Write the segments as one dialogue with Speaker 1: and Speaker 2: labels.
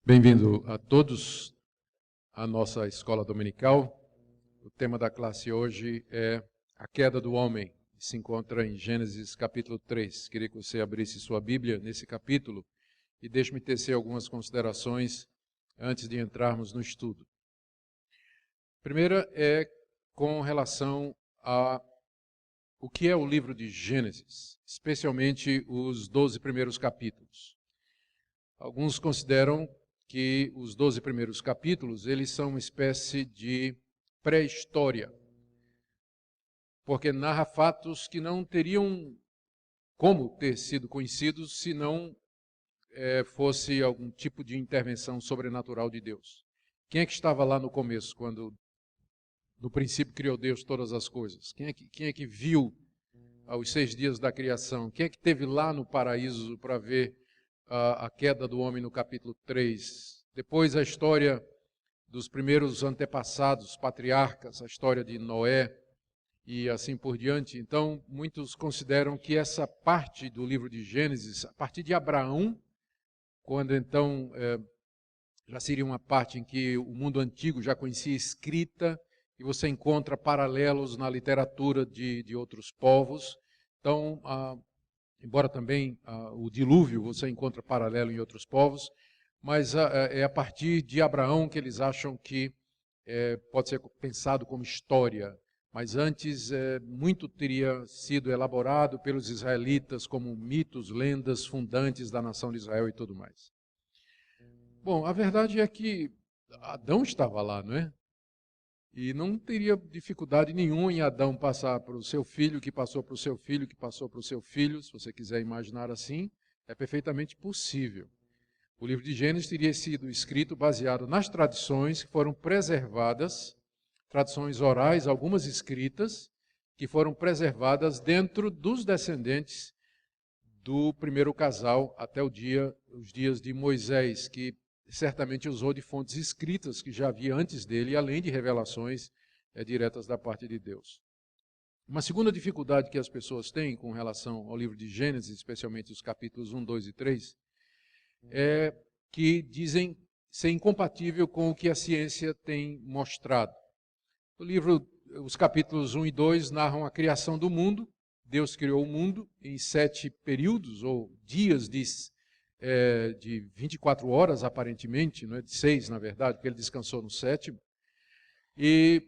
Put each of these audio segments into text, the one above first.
Speaker 1: Bem-vindo a todos à nossa escola dominical. O tema da classe hoje é a queda do homem. Se encontra em Gênesis capítulo 3. Queria que você abrisse sua Bíblia nesse capítulo e deixe-me tecer algumas considerações antes de entrarmos no estudo. Primeira é com relação a o que é o livro de Gênesis, especialmente os 12 primeiros capítulos. Alguns consideram que os 12 primeiros capítulos, eles são uma espécie de pré-história, porque narra fatos que não teriam como ter sido conhecidos se não fosse algum tipo de intervenção sobrenatural de Deus. Quem é que estava lá no começo, quando no princípio criou Deus todas as coisas? Quem é que viu os 6 dias da criação? Quem é que esteve lá no paraíso para ver a queda do homem no capítulo 3, depois a história dos primeiros antepassados, patriarcas, a história de Noé e assim por diante. Então, muitos consideram que essa parte do livro de Gênesis, a partir de Abraão, quando então já seria uma parte em que o mundo antigo já conhecia escrita, e você encontra paralelos na literatura de outros povos. Então, embora também o dilúvio você encontra paralelo em outros povos, mas é a partir de Abraão que eles acham que pode ser pensado como história. Mas antes, muito teria sido elaborado pelos israelitas como mitos, lendas fundantes da nação de Israel e tudo mais. Bom, a verdade é que Adão estava lá, não é? E não teria dificuldade nenhuma em Adão passar para o seu filho, que passou para o seu filho, que passou para o seu filho, se você quiser imaginar assim, é perfeitamente possível. O livro de Gênesis teria sido escrito baseado nas tradições que foram preservadas, tradições orais, algumas escritas, que foram preservadas dentro dos descendentes do primeiro casal até os dias de Moisés, que certamente usou de fontes escritas que já havia antes dele, além de revelações diretas da parte de Deus. Uma segunda dificuldade que as pessoas têm com relação ao livro de Gênesis, especialmente os capítulos 1, 2 e 3, é que dizem ser incompatível com o que a ciência tem mostrado. O livro, os capítulos 1 e 2 narram a criação do mundo. Deus criou o mundo em 7 períodos, ou dias de 24 horas, aparentemente, não é? De 6, na verdade, porque ele descansou no 7º. E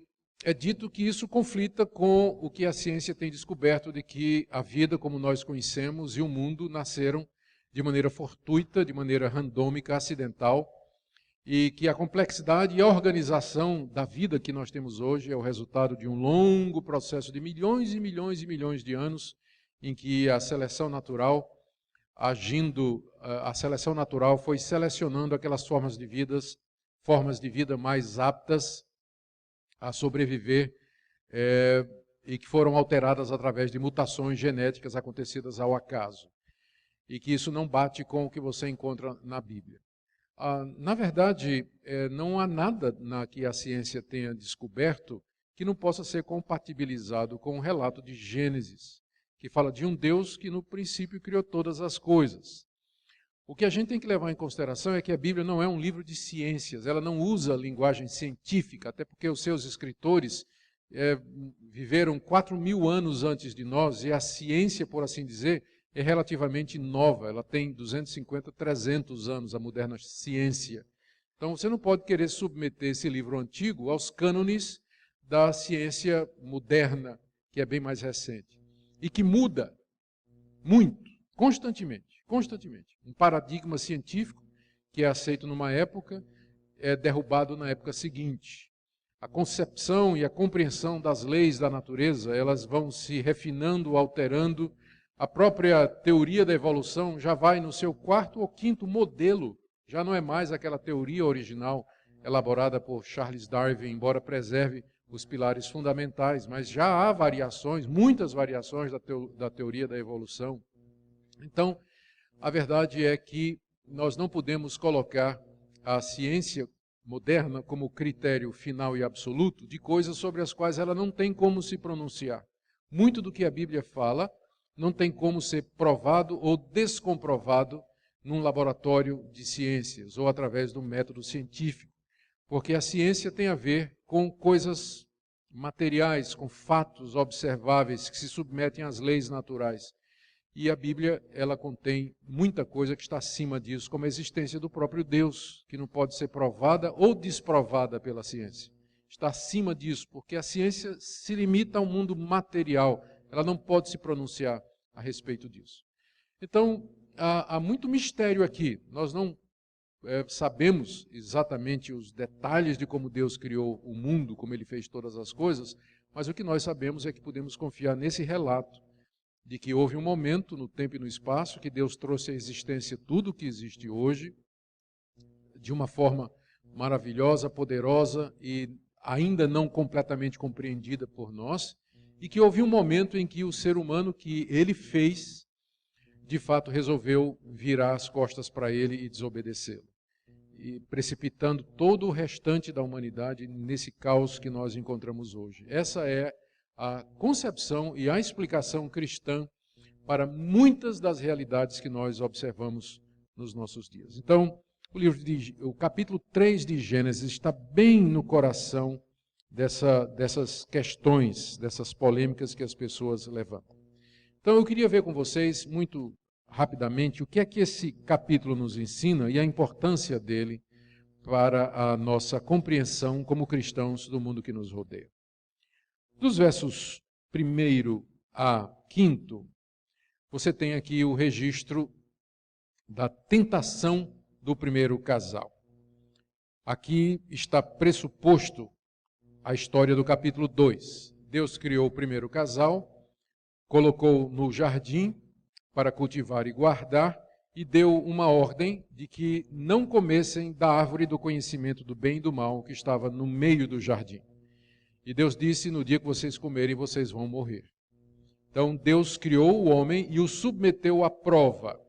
Speaker 1: é dito que isso conflita com o que a ciência tem descoberto, de que a vida como nós conhecemos e o mundo nasceram de maneira fortuita, de maneira randômica, acidental, e que a complexidade e a organização da vida que nós temos hoje é o resultado de um longo processo de milhões e milhões e milhões de anos, em que a seleção natural a seleção natural foi selecionando aquelas formas de vida mais aptas a sobreviver e que foram alteradas através de mutações genéticas acontecidas ao acaso. E que isso não bate com o que você encontra na Bíblia. Na verdade, não há nada que a ciência tenha descoberto que não possa ser compatibilizado com o relato de Gênesis, que fala de um Deus que no princípio criou todas as coisas. O que a gente tem que levar em consideração é que a Bíblia não é um livro de ciências, ela não usa linguagem científica, até porque os seus escritores viveram 4.000 anos antes de nós, e a ciência, por assim dizer, é relativamente nova, ela tem 250, 300 anos, a moderna ciência. Então você não pode querer submeter esse livro antigo aos cânones da ciência moderna, que é bem mais recente. E que muda muito, constantemente. Um paradigma científico que é aceito numa época é derrubado na época seguinte. A concepção e a compreensão das leis da natureza, elas vão se refinando, alterando. A própria teoria da evolução já vai no seu 4º ou 5º modelo, já não é mais aquela teoria original elaborada por Charles Darwin, embora preserve os pilares fundamentais, mas já há variações, muitas variações da teoria da evolução. Então, a verdade é que nós não podemos colocar a ciência moderna como critério final e absoluto de coisas sobre as quais ela não tem como se pronunciar. Muito do que a Bíblia fala não tem como ser provado ou descomprovado num laboratório de ciências ou através do método científico, porque a ciência tem a ver com coisas materiais, com fatos observáveis que se submetem às leis naturais. E a Bíblia, ela contém muita coisa que está acima disso, como a existência do próprio Deus, que não pode ser provada ou desprovada pela ciência. Está acima disso, porque a ciência se limita ao mundo material, ela não pode se pronunciar a respeito disso. Então, há muito mistério aqui. Nós não sabemos exatamente os detalhes de como Deus criou o mundo, como Ele fez todas as coisas, mas o que nós sabemos é que podemos confiar nesse relato, de que houve um momento no tempo e no espaço que Deus trouxe à existência tudo o que existe hoje, de uma forma maravilhosa, poderosa e ainda não completamente compreendida por nós, e que houve um momento em que o ser humano que Ele fez, de fato resolveu virar as costas para Ele e desobedecê-lo, e precipitando todo o restante da humanidade nesse caos que nós encontramos hoje. Essa é a concepção e a explicação cristã para muitas das realidades que nós observamos nos nossos dias. Então, o capítulo 3 de Gênesis está bem no coração dessas questões, dessas polêmicas que as pessoas levantam. Então, eu queria ver com vocês, muito rapidamente, o que é que esse capítulo nos ensina e a importância dele para a nossa compreensão como cristãos do mundo que nos rodeia. Dos versos 1 a 5, você tem aqui o registro da tentação do primeiro casal. Aqui está pressuposto a história do capítulo 2. Deus criou o primeiro casal, colocou no jardim para cultivar e guardar, e deu uma ordem de que não comessem da árvore do conhecimento do bem e do mal que estava no meio do jardim. E Deus disse, no dia que vocês comerem, vocês vão morrer. Então Deus criou o homem e o submeteu à prova.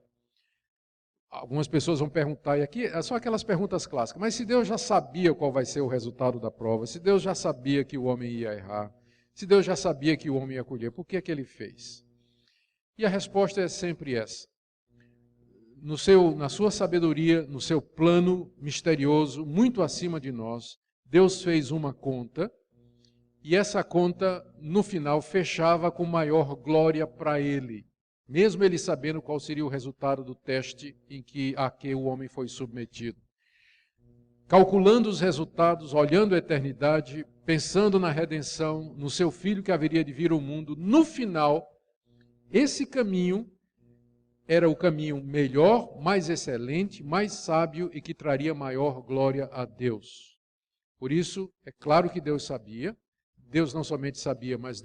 Speaker 1: Algumas pessoas vão perguntar, e aqui são aquelas perguntas clássicas, mas se Deus já sabia qual vai ser o resultado da prova, se Deus já sabia que o homem ia errar, se Deus já sabia que o homem ia colher, por que é que ele fez? E a resposta é sempre essa. Na sua sabedoria, no seu plano misterioso, muito acima de nós, Deus fez uma conta, e essa conta, no final, fechava com maior glória para ele, mesmo ele sabendo qual seria o resultado do teste a que o homem foi submetido. Calculando os resultados, olhando a eternidade, pensando na redenção, no seu filho que haveria de vir ao mundo, no final, esse caminho era o caminho melhor, mais excelente, mais sábio e que traria maior glória a Deus. Por isso, é claro que Deus sabia. Deus não somente sabia, mas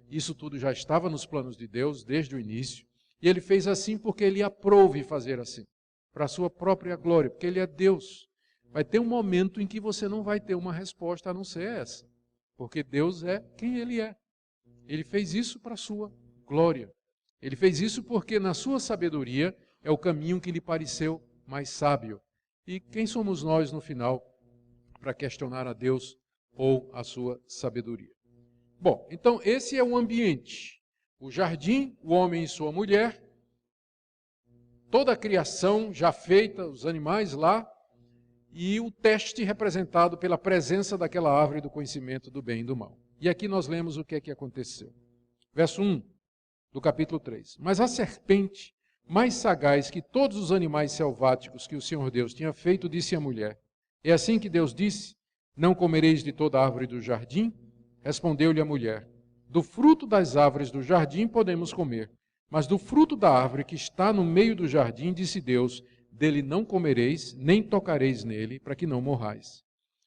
Speaker 1: isso tudo já estava nos planos de Deus desde o início. E Ele fez assim porque Ele aprove fazer assim, para a sua própria glória, porque Ele é Deus. Vai ter um momento em que você não vai ter uma resposta a não ser essa, porque Deus é quem Ele é. Ele fez isso para a sua glória. Ele fez isso porque na sua sabedoria é o caminho que lhe pareceu mais sábio. E quem somos nós no final para questionar a Deus ou a sua sabedoria? Bom, então esse é o ambiente. O jardim, o homem e sua mulher, toda a criação já feita, os animais lá, e o teste representado pela presença daquela árvore do conhecimento do bem e do mal. E aqui nós lemos o que é que aconteceu. Verso 1 do capítulo 3. Mas a serpente, mais sagaz que todos os animais selváticos que o Senhor Deus tinha feito, disse à mulher, é assim que Deus disse, não comereis de toda a árvore do jardim? Respondeu-lhe a mulher, do fruto das árvores do jardim podemos comer, mas do fruto da árvore que está no meio do jardim, disse Deus, dele não comereis, nem tocareis nele, para que não morrais.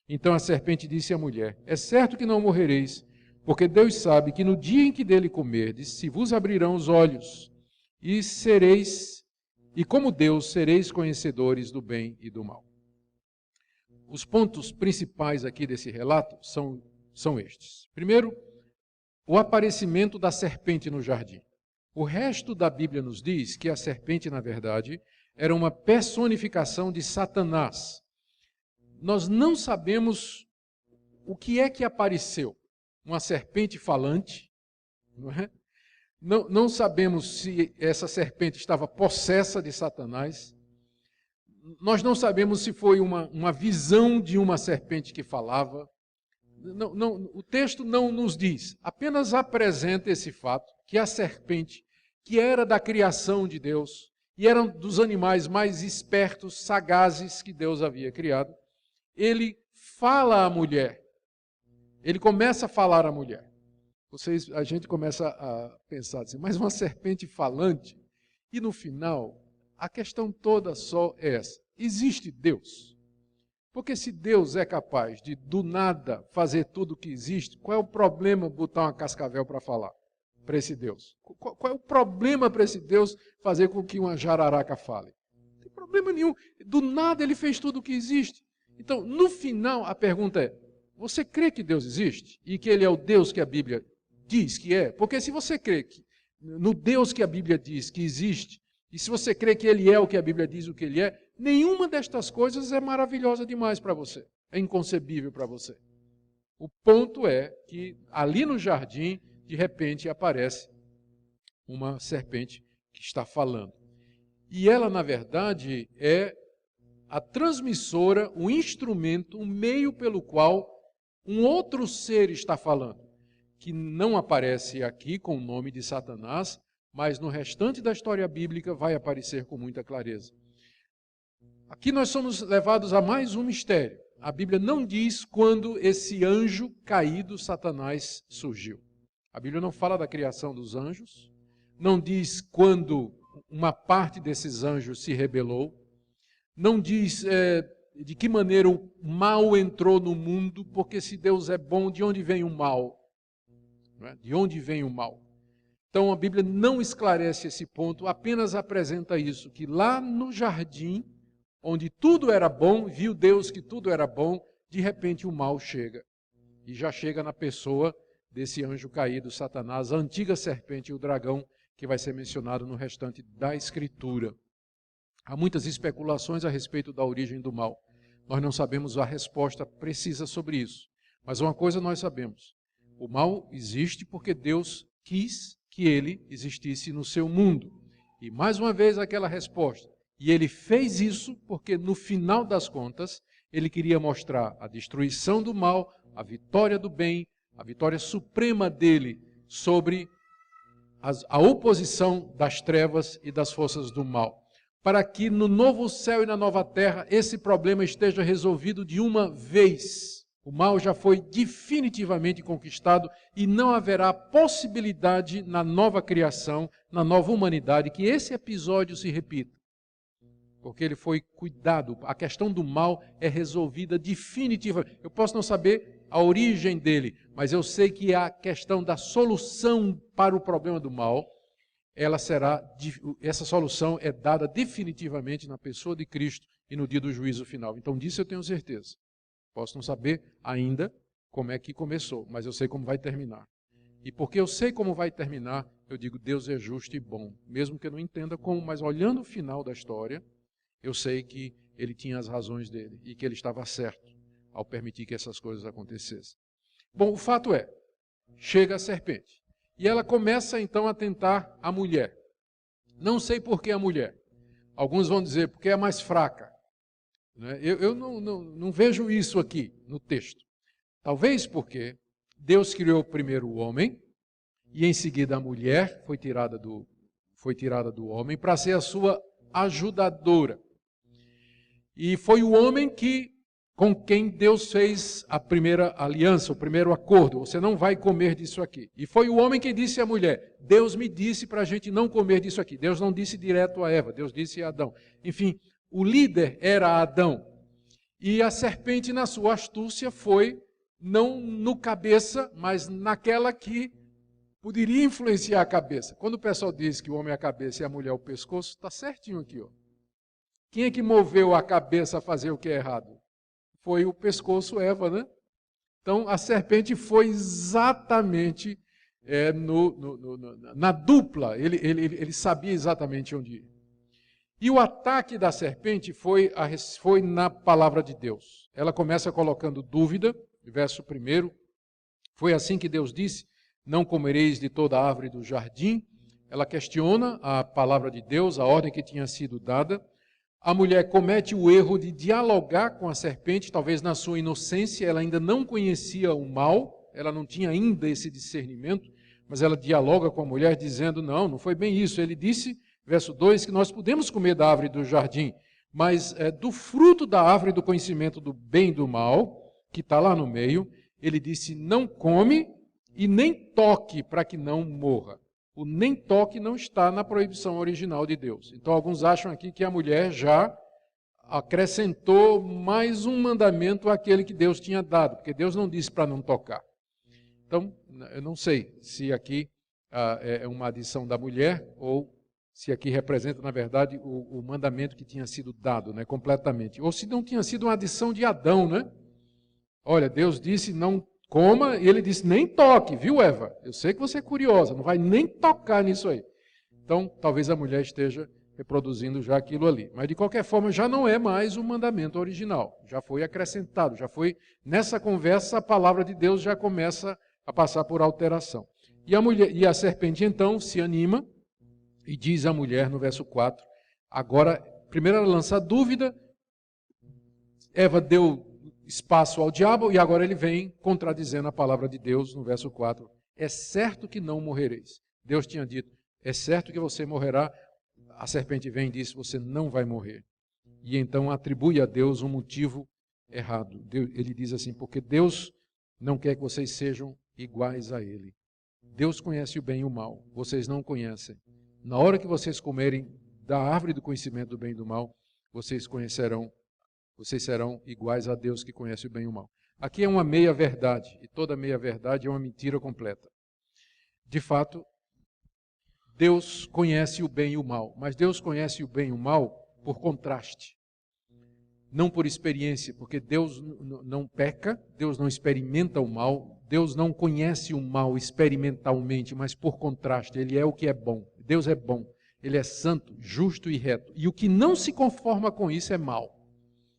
Speaker 1: Então a serpente disse à mulher, é certo que não morrereis, porque Deus sabe que no dia em que dele comerdes, se vos abrirão os olhos, e como Deus sereis conhecedores do bem e do mal. Os pontos principais aqui desse relato são estes. Primeiro, o aparecimento da serpente no jardim. O resto da Bíblia nos diz que a serpente, na verdade, era uma personificação de Satanás. Nós não sabemos o que é que apareceu. Uma serpente falante, não é? Não sabemos se essa serpente estava possessa de Satanás, Nós não sabemos se foi uma visão de uma serpente que falava. O texto não nos diz, apenas apresenta esse fato, que a serpente, que era da criação de Deus, e era dos animais mais espertos, sagazes que Deus havia criado, ele fala à mulher. Ele começa a falar à mulher. A gente começa a pensar assim, mas uma serpente falante? E no final, a questão toda só é essa. Existe Deus? Porque se Deus é capaz de, do nada, fazer tudo o que existe, qual é o problema botar uma cascavel para falar para esse Deus? Qual é o problema para esse Deus fazer com que uma jararaca fale? Não tem problema nenhum. Do nada ele fez tudo o que existe. Então, no final, a pergunta é, você crê que Deus existe? E que ele é o Deus que a Bíblia diz que é? Porque se você crê no Deus que a Bíblia diz que existe, e se você crê que ele é o que a Bíblia diz o que ele é, nenhuma destas coisas é maravilhosa demais para você. É inconcebível para você. O ponto é que ali no jardim, de repente, aparece uma serpente que está falando. E ela, na verdade, é a transmissora, o instrumento, o meio pelo qual um outro ser está falando, que não aparece aqui com o nome de Satanás, mas no restante da história bíblica vai aparecer com muita clareza. Aqui nós somos levados a mais um mistério. A Bíblia não diz quando esse anjo caído, Satanás, surgiu. A Bíblia não fala da criação dos anjos, não diz quando uma parte desses anjos se rebelou, não diz de que maneira o mal entrou no mundo, porque se Deus é bom, de onde vem o mal? Não é? De onde vem o mal? Então a Bíblia não esclarece esse ponto, apenas apresenta isso, que lá no jardim, onde tudo era bom, viu Deus que tudo era bom, de repente o mal chega. E já chega na pessoa desse anjo caído, Satanás, a antiga serpente e o dragão, que vai ser mencionado no restante da Escritura. Há muitas especulações a respeito da origem do mal. Nós não sabemos a resposta precisa sobre isso. Mas uma coisa nós sabemos. O mal existe porque Deus quis que ele existisse no seu mundo. E mais uma vez aquela resposta. E ele fez isso porque no final das contas, ele queria mostrar a destruição do mal, a vitória do bem, a vitória suprema dele sobre a oposição das trevas e das forças do mal. Para que no novo céu e na nova terra esse problema esteja resolvido de uma vez. O mal já foi definitivamente conquistado e não haverá possibilidade na nova criação, na nova humanidade, que esse episódio se repita. Porque ele foi cuidado, a questão do mal é resolvida definitivamente. Eu posso não saber a origem dele, mas eu sei que a questão da solução para o problema do mal, essa solução é dada definitivamente na pessoa de Cristo e no dia do juízo final. Então disso eu tenho certeza. Posso não saber ainda como é que começou, mas eu sei como vai terminar. E porque eu sei como vai terminar, eu digo, Deus é justo e bom. Mesmo que eu não entenda como, mas olhando o final da história, eu sei que ele tinha as razões dele e que ele estava certo ao permitir que essas coisas acontecessem. Bom, o fato é, chega a serpente. E ela começa então a tentar a mulher. Não sei por que a mulher. Alguns vão dizer porque é mais fraca. Eu não vejo isso aqui no texto. Talvez porque Deus criou primeiro o homem e em seguida a mulher foi tirada do homem para ser a sua ajudadora. E foi o homem com quem Deus fez a primeira aliança, o primeiro acordo. Você não vai comer disso aqui. E foi o homem que disse à mulher, Deus me disse para a gente não comer disso aqui. Deus não disse direto a Eva, Deus disse a Adão. Enfim, o líder era Adão. E a serpente, na sua astúcia, foi não no cabeça, mas naquela que poderia influenciar a cabeça. Quando o pessoal diz que o homem é a cabeça e a mulher é o pescoço, está certinho aqui. Ó. Quem é que moveu a cabeça a fazer o que é errado? Foi o pescoço, Eva, né? Então, a serpente foi exatamente na dupla. Ele sabia exatamente onde ir. E o ataque da serpente foi na palavra de Deus. Ela começa colocando dúvida, verso 1. Foi assim que Deus disse, não comereis de toda a árvore do jardim. Ela questiona a palavra de Deus, a ordem que tinha sido dada. A mulher comete o erro de dialogar com a serpente, talvez na sua inocência, ela ainda não conhecia o mal, ela não tinha ainda esse discernimento, mas ela dialoga com a mulher dizendo, não foi bem isso. Ele disse, verso 2, que nós podemos comer da árvore do jardim, mas do fruto da árvore do conhecimento do bem e do mal, que está lá no meio, ele disse, não come e nem toque para que não morra. O nem toque não está na proibição original de Deus. Então, alguns acham aqui que a mulher já acrescentou mais um mandamento àquele que Deus tinha dado, porque Deus não disse para não tocar. Então, eu não sei se aqui é uma adição da mulher ou se aqui representa, na verdade, o mandamento que tinha sido dado, né, completamente. Ou se não tinha sido uma adição de Adão, né? Olha, Deus disse não coma, e ele disse, nem toque, viu, Eva? Eu sei que você é curiosa, não vai nem tocar nisso aí. Então, talvez a mulher esteja reproduzindo já aquilo ali. Mas, de qualquer forma, já não é mais o mandamento original. Já foi acrescentado, já foi... Nessa conversa, a palavra de Deus já começa a passar por alteração. E a serpente, então, se anima e diz à mulher, no verso 4, agora, primeiro ela lança a dúvida, Eva deu espaço ao diabo, e agora ele vem contradizendo a palavra de Deus no verso 4. É certo que não morrereis. Deus tinha dito, é certo que você morrerá. A serpente vem e diz, você não vai morrer. E então atribui a Deus um motivo errado. Ele diz assim, porque Deus não quer que vocês sejam iguais a Ele. Deus conhece o bem e o mal, vocês não conhecem. Na hora que vocês comerem da árvore do conhecimento do bem e do mal, vocês serão iguais a Deus que conhece o bem e o mal. Aqui é uma meia-verdade, e toda meia-verdade é uma mentira completa. De fato, Deus conhece o bem e o mal, mas Deus conhece o bem e o mal por contraste. Não por experiência, porque Deus não peca, Deus não experimenta o mal, Deus não conhece o mal experimentalmente, mas por contraste, Ele é o que é bom. Deus é bom, Ele é santo, justo e reto. E o que não se conforma com isso é mal.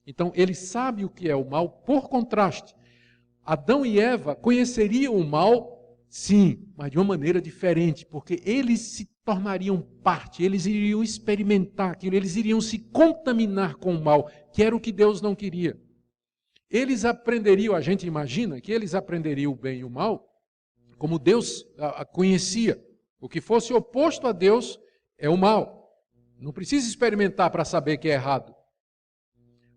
Speaker 1: Então, ele sabe o que é o mal por contraste. Adão e Eva conheceriam o mal, sim, mas de uma maneira diferente, porque eles se tornariam parte, eles iriam experimentar aquilo, eles iriam se contaminar com o mal, que era o que Deus não queria. Eles aprenderiam, a gente imagina que eles aprenderiam o bem e o mal, como Deus conhecia. O que fosse oposto a Deus é o mal. Não precisa experimentar para saber que é errado.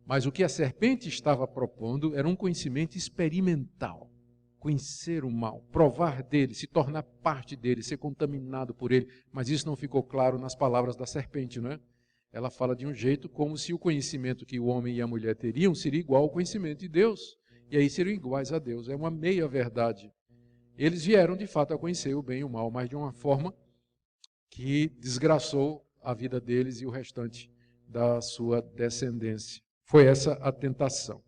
Speaker 1: Mas o que a serpente estava propondo era um conhecimento experimental. Conhecer o mal, provar dele, se tornar parte dele, ser contaminado por ele. Mas isso não ficou claro nas palavras da serpente, não é? Ela fala de um jeito como se o conhecimento que o homem e a mulher teriam seria igual ao conhecimento de Deus. E aí seriam iguais a Deus. É uma meia-verdade. Eles vieram, de fato, a conhecer o bem e o mal, mas de uma forma que desgraçou a vida deles e o restante da sua descendência. Foi essa a tentação.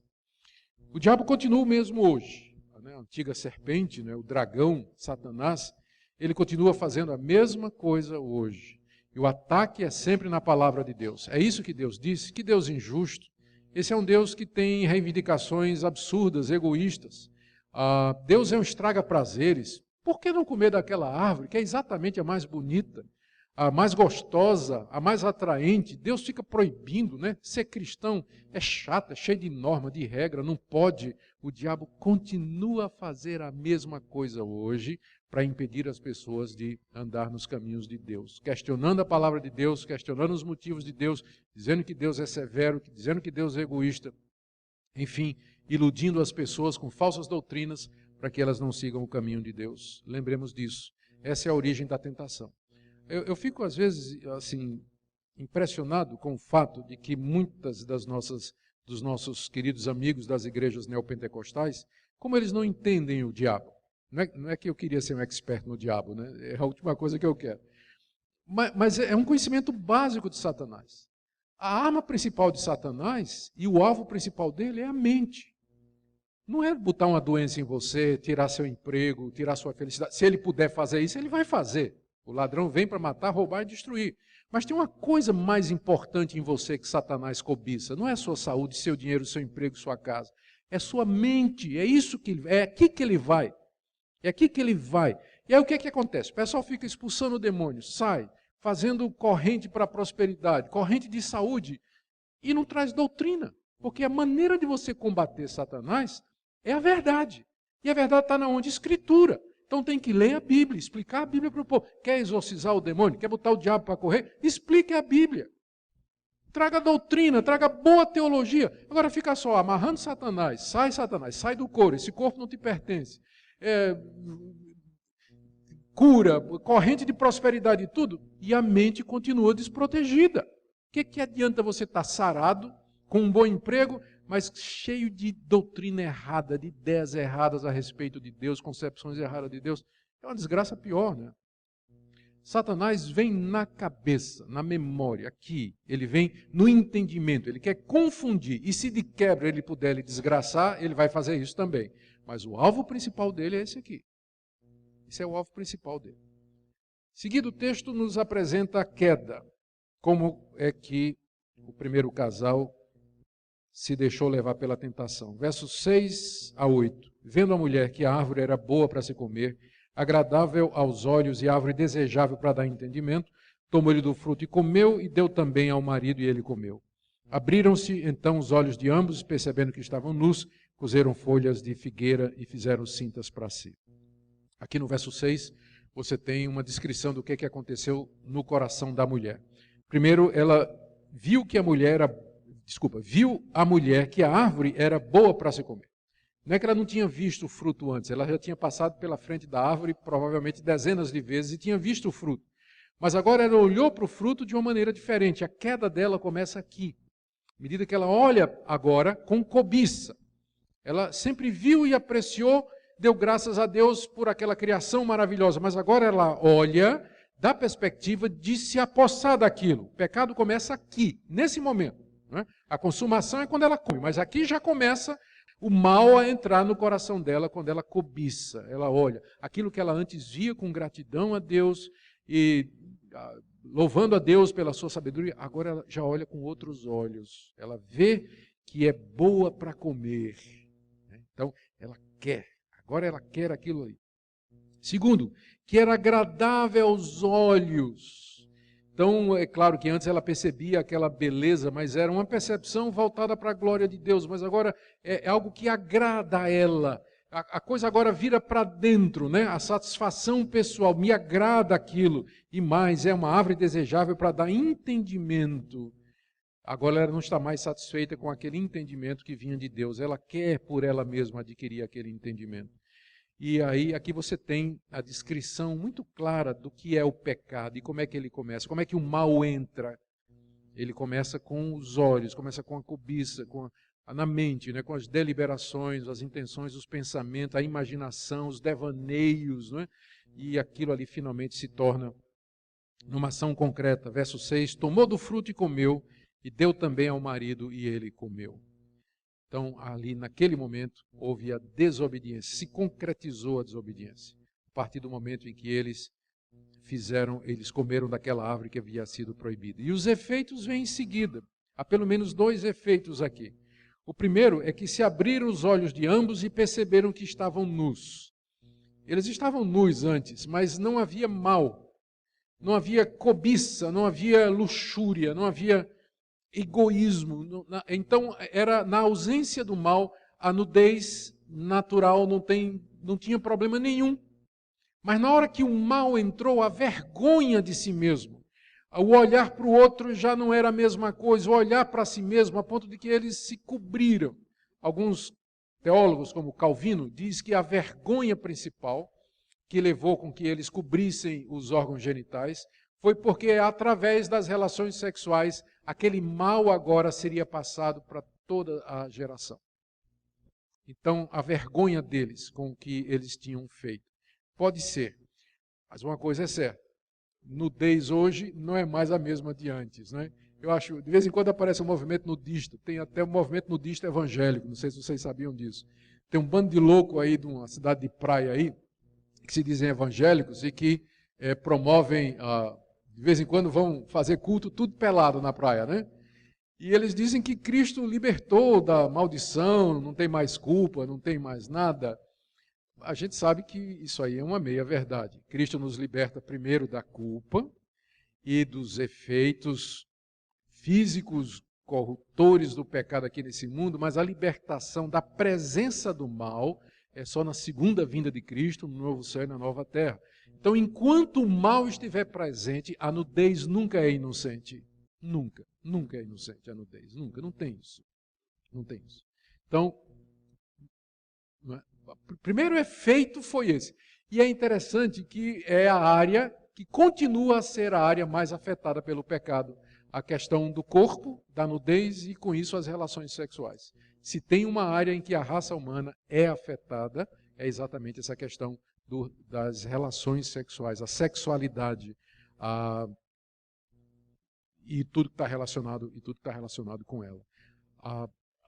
Speaker 1: O diabo continua o mesmo hoje. A antiga serpente, o dragão, Satanás, ele continua fazendo a mesma coisa hoje. E o ataque é sempre na palavra de Deus. É isso que Deus disse? Que Deus injusto. Esse é um Deus que tem reivindicações absurdas, egoístas. Deus é um estraga-prazeres. Por que não comer daquela árvore, que é exatamente a mais bonita, a mais gostosa, a mais atraente? Deus fica proibindo, né? Ser cristão é chato, é cheio de norma, de regra, não pode. O diabo continua a fazer a mesma coisa hoje para impedir as pessoas de andar nos caminhos de Deus, questionando a palavra de Deus, questionando os motivos de Deus, dizendo que Deus é severo, dizendo que Deus é egoísta, enfim, iludindo as pessoas com falsas doutrinas para que elas não sigam o caminho de Deus. Lembremos disso. Essa é a origem da tentação. Eu fico, às vezes, assim, impressionado com o fato de que muitas dos nossos queridos amigos das igrejas neopentecostais, como eles não entendem o diabo. Não é que eu queria ser um expert no diabo, né? É a última coisa que eu quero. Mas é um conhecimento básico de Satanás. A arma principal de Satanás e o alvo principal dele é a mente. Não é botar uma doença em você, tirar seu emprego, tirar sua felicidade. Se ele puder fazer isso, ele vai fazer. O ladrão vem para matar, roubar e destruir. Mas tem uma coisa mais importante em você que Satanás cobiça. Não é a sua saúde, seu dinheiro, seu emprego, sua casa. É sua mente. É isso que é aqui que ele vai. É aqui que ele vai. E aí o que é que acontece? O pessoal fica expulsando o demônio, sai, fazendo corrente para a prosperidade, corrente de saúde. e não traz doutrina. Porque a maneira de você combater Satanás é a verdade. E a verdade está na onde? Escritura. Então tem que ler a Bíblia, explicar a Bíblia para o povo. Quer exorcizar o demônio? Quer botar o diabo para correr? Explique a Bíblia. Traga doutrina, traga boa teologia. Agora fica só amarrando Satanás, sai do corpo, esse corpo não te pertence. Cura, corrente de prosperidade e tudo, e a mente continua desprotegida. O que adianta você estar sarado, com um bom emprego, mas cheio de doutrina errada, de ideias erradas a respeito de Deus, concepções erradas de Deus? É uma desgraça pior, né? Satanás vem na cabeça, na memória, aqui. Ele vem no entendimento, ele quer confundir. E se de quebra ele puder lhe desgraçar, ele vai fazer isso também. Mas o alvo principal dele é esse aqui. Esse é o alvo principal dele. Seguido, o texto nos apresenta a queda. Como é que o primeiro casal se deixou levar pela tentação. Versos 6 a 8. Vendo a mulher que a árvore era boa para se comer, agradável aos olhos e árvore desejável para dar entendimento, tomou-lhe do fruto e comeu, e deu também ao marido, e ele comeu. Abriram-se então os olhos de ambos, percebendo que estavam nus, cozeram folhas de figueira e fizeram cintas para si. Aqui no verso 6, você tem uma descrição do que aconteceu no coração da mulher. Primeiro, ela viu a mulher que a árvore era boa para se comer. Não é que ela não tinha visto o fruto antes, ela já tinha passado pela frente da árvore provavelmente dezenas de vezes e tinha visto o fruto. Mas agora ela olhou para o fruto de uma maneira diferente. A queda dela começa aqui. À medida que ela olha agora com cobiça. Ela sempre viu e apreciou, deu graças a Deus por aquela criação maravilhosa, mas agora ela olha da perspectiva de se apossar daquilo. O pecado começa aqui, nesse momento. Né? A consumação é quando ela come, mas aqui já começa o mal a entrar no coração dela quando ela cobiça. Ela olha aquilo que ela antes via com gratidão a Deus e louvando a Deus pela sua sabedoria, agora ela já olha com outros olhos. Ela vê que é boa para comer. Então, ela quer. Agora ela quer aquilo ali. Segundo, que era agradável aos olhos. Então, é claro que antes ela percebia aquela beleza, mas era uma percepção voltada para a glória de Deus. Mas agora é algo que agrada a ela. A coisa agora vira para dentro, né? A satisfação pessoal, me agrada aquilo. E mais, é uma árvore desejável para dar entendimento. Agora ela não está mais satisfeita com aquele entendimento que vinha de Deus. Ela quer por ela mesma adquirir aquele entendimento. E aí, aqui você tem a descrição muito clara do que é o pecado e como é que ele começa, como é que o mal entra. Ele começa com os olhos, começa com a cobiça, na mente, né, com as deliberações, as intenções, os pensamentos, a imaginação, os devaneios, né, e aquilo ali finalmente se torna numa ação concreta. Verso 6, tomou do fruto e comeu, e deu também ao marido, e ele comeu. Então, ali naquele momento, houve a desobediência, se concretizou a desobediência. A partir do momento em que eles comeram daquela árvore que havia sido proibida. E os efeitos vêm em seguida. Há pelo menos 2 efeitos aqui. O primeiro é que se abriram os olhos de ambos e perceberam que estavam nus. Eles estavam nus antes, mas não havia mal, não havia cobiça, não havia luxúria, não havia egoísmo. Então, era na ausência do mal, a nudez natural não tinha problema nenhum. Mas na hora que o mal entrou, a vergonha de si mesmo, o olhar para o outro já não era a mesma coisa, o olhar para si mesmo, a ponto de que eles se cobriram. Alguns teólogos, como Calvino, diz que a vergonha principal que levou com que eles cobrissem os órgãos genitais foi porque, através das relações sexuais, aquele mal agora seria passado para toda a geração. Então, a vergonha deles com o que eles tinham feito. Pode ser, mas uma coisa é certa. Nudez hoje não é mais a mesma de antes, né? Eu acho, de vez em quando aparece um movimento nudista, tem até um movimento nudista evangélico, não sei se vocês sabiam disso. Tem um bando de louco aí de uma cidade de praia aí, que se dizem evangélicos e que promovem, de vez em quando vão fazer culto tudo pelado na praia, né? E eles dizem que Cristo libertou da maldição, não tem mais culpa, não tem mais nada. A gente sabe que isso aí é uma meia-verdade. Cristo nos liberta primeiro da culpa e dos efeitos físicos, corruptores do pecado aqui nesse mundo, mas a libertação da presença do mal é só na segunda vinda de Cristo, no novo céu e na nova terra. Então, enquanto o mal estiver presente, a nudez nunca é inocente. Nunca, nunca é inocente a nudez, nunca, não tem isso. Não tem isso. Então, o primeiro efeito foi esse. E é interessante que é a área que continua a ser a área mais afetada pelo pecado. A questão do corpo, da nudez e, com isso, as relações sexuais. Se tem uma área em que a raça humana é afetada, é exatamente essa questão das relações sexuais, a sexualidade, e tudo que está relacionado com ela.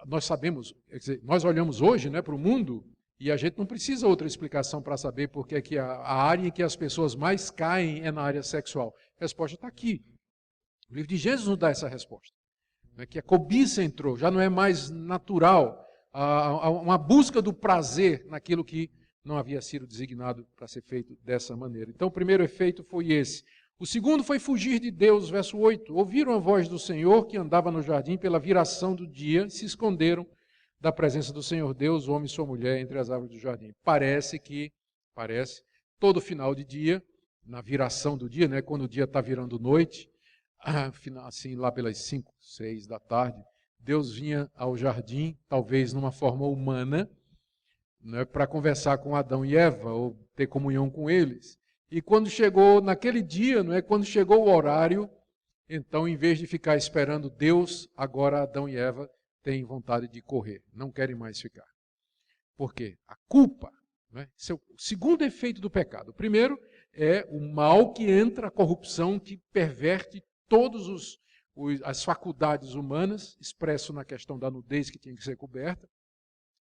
Speaker 1: Nós sabemos, quer dizer, nós olhamos hoje, né, para o mundo e a gente não precisa outra explicação para saber porque é que a área em que as pessoas mais caem é na área sexual. A resposta está aqui. O livro de Gênesis nos dá essa resposta. Né, que a cobiça entrou, já não é mais natural, uma busca do prazer naquilo que não havia sido designado para ser feito dessa maneira. Então o primeiro efeito foi esse. O segundo foi fugir de Deus, verso 8. Ouviram a voz do Senhor que andava no jardim pela viração do dia, se esconderam da presença do Senhor Deus, o homem e sua mulher, entre as árvores do jardim. Parece, todo final de dia, na viração do dia, né, quando o dia está virando noite, assim lá pelas 5, 6 da tarde, Deus vinha ao jardim, talvez numa forma humana, né, para conversar com Adão e Eva, ou ter comunhão com eles. E quando chegou naquele dia, não é, quando chegou o horário, então, em vez de ficar esperando Deus, agora Adão e Eva têm vontade de correr, não querem mais ficar. Por quê? A culpa. Né? Esse é o segundo efeito do pecado. O primeiro é o mal que entra, a corrupção que perverte todas as faculdades humanas, expresso na questão da nudez que tinha que ser coberta,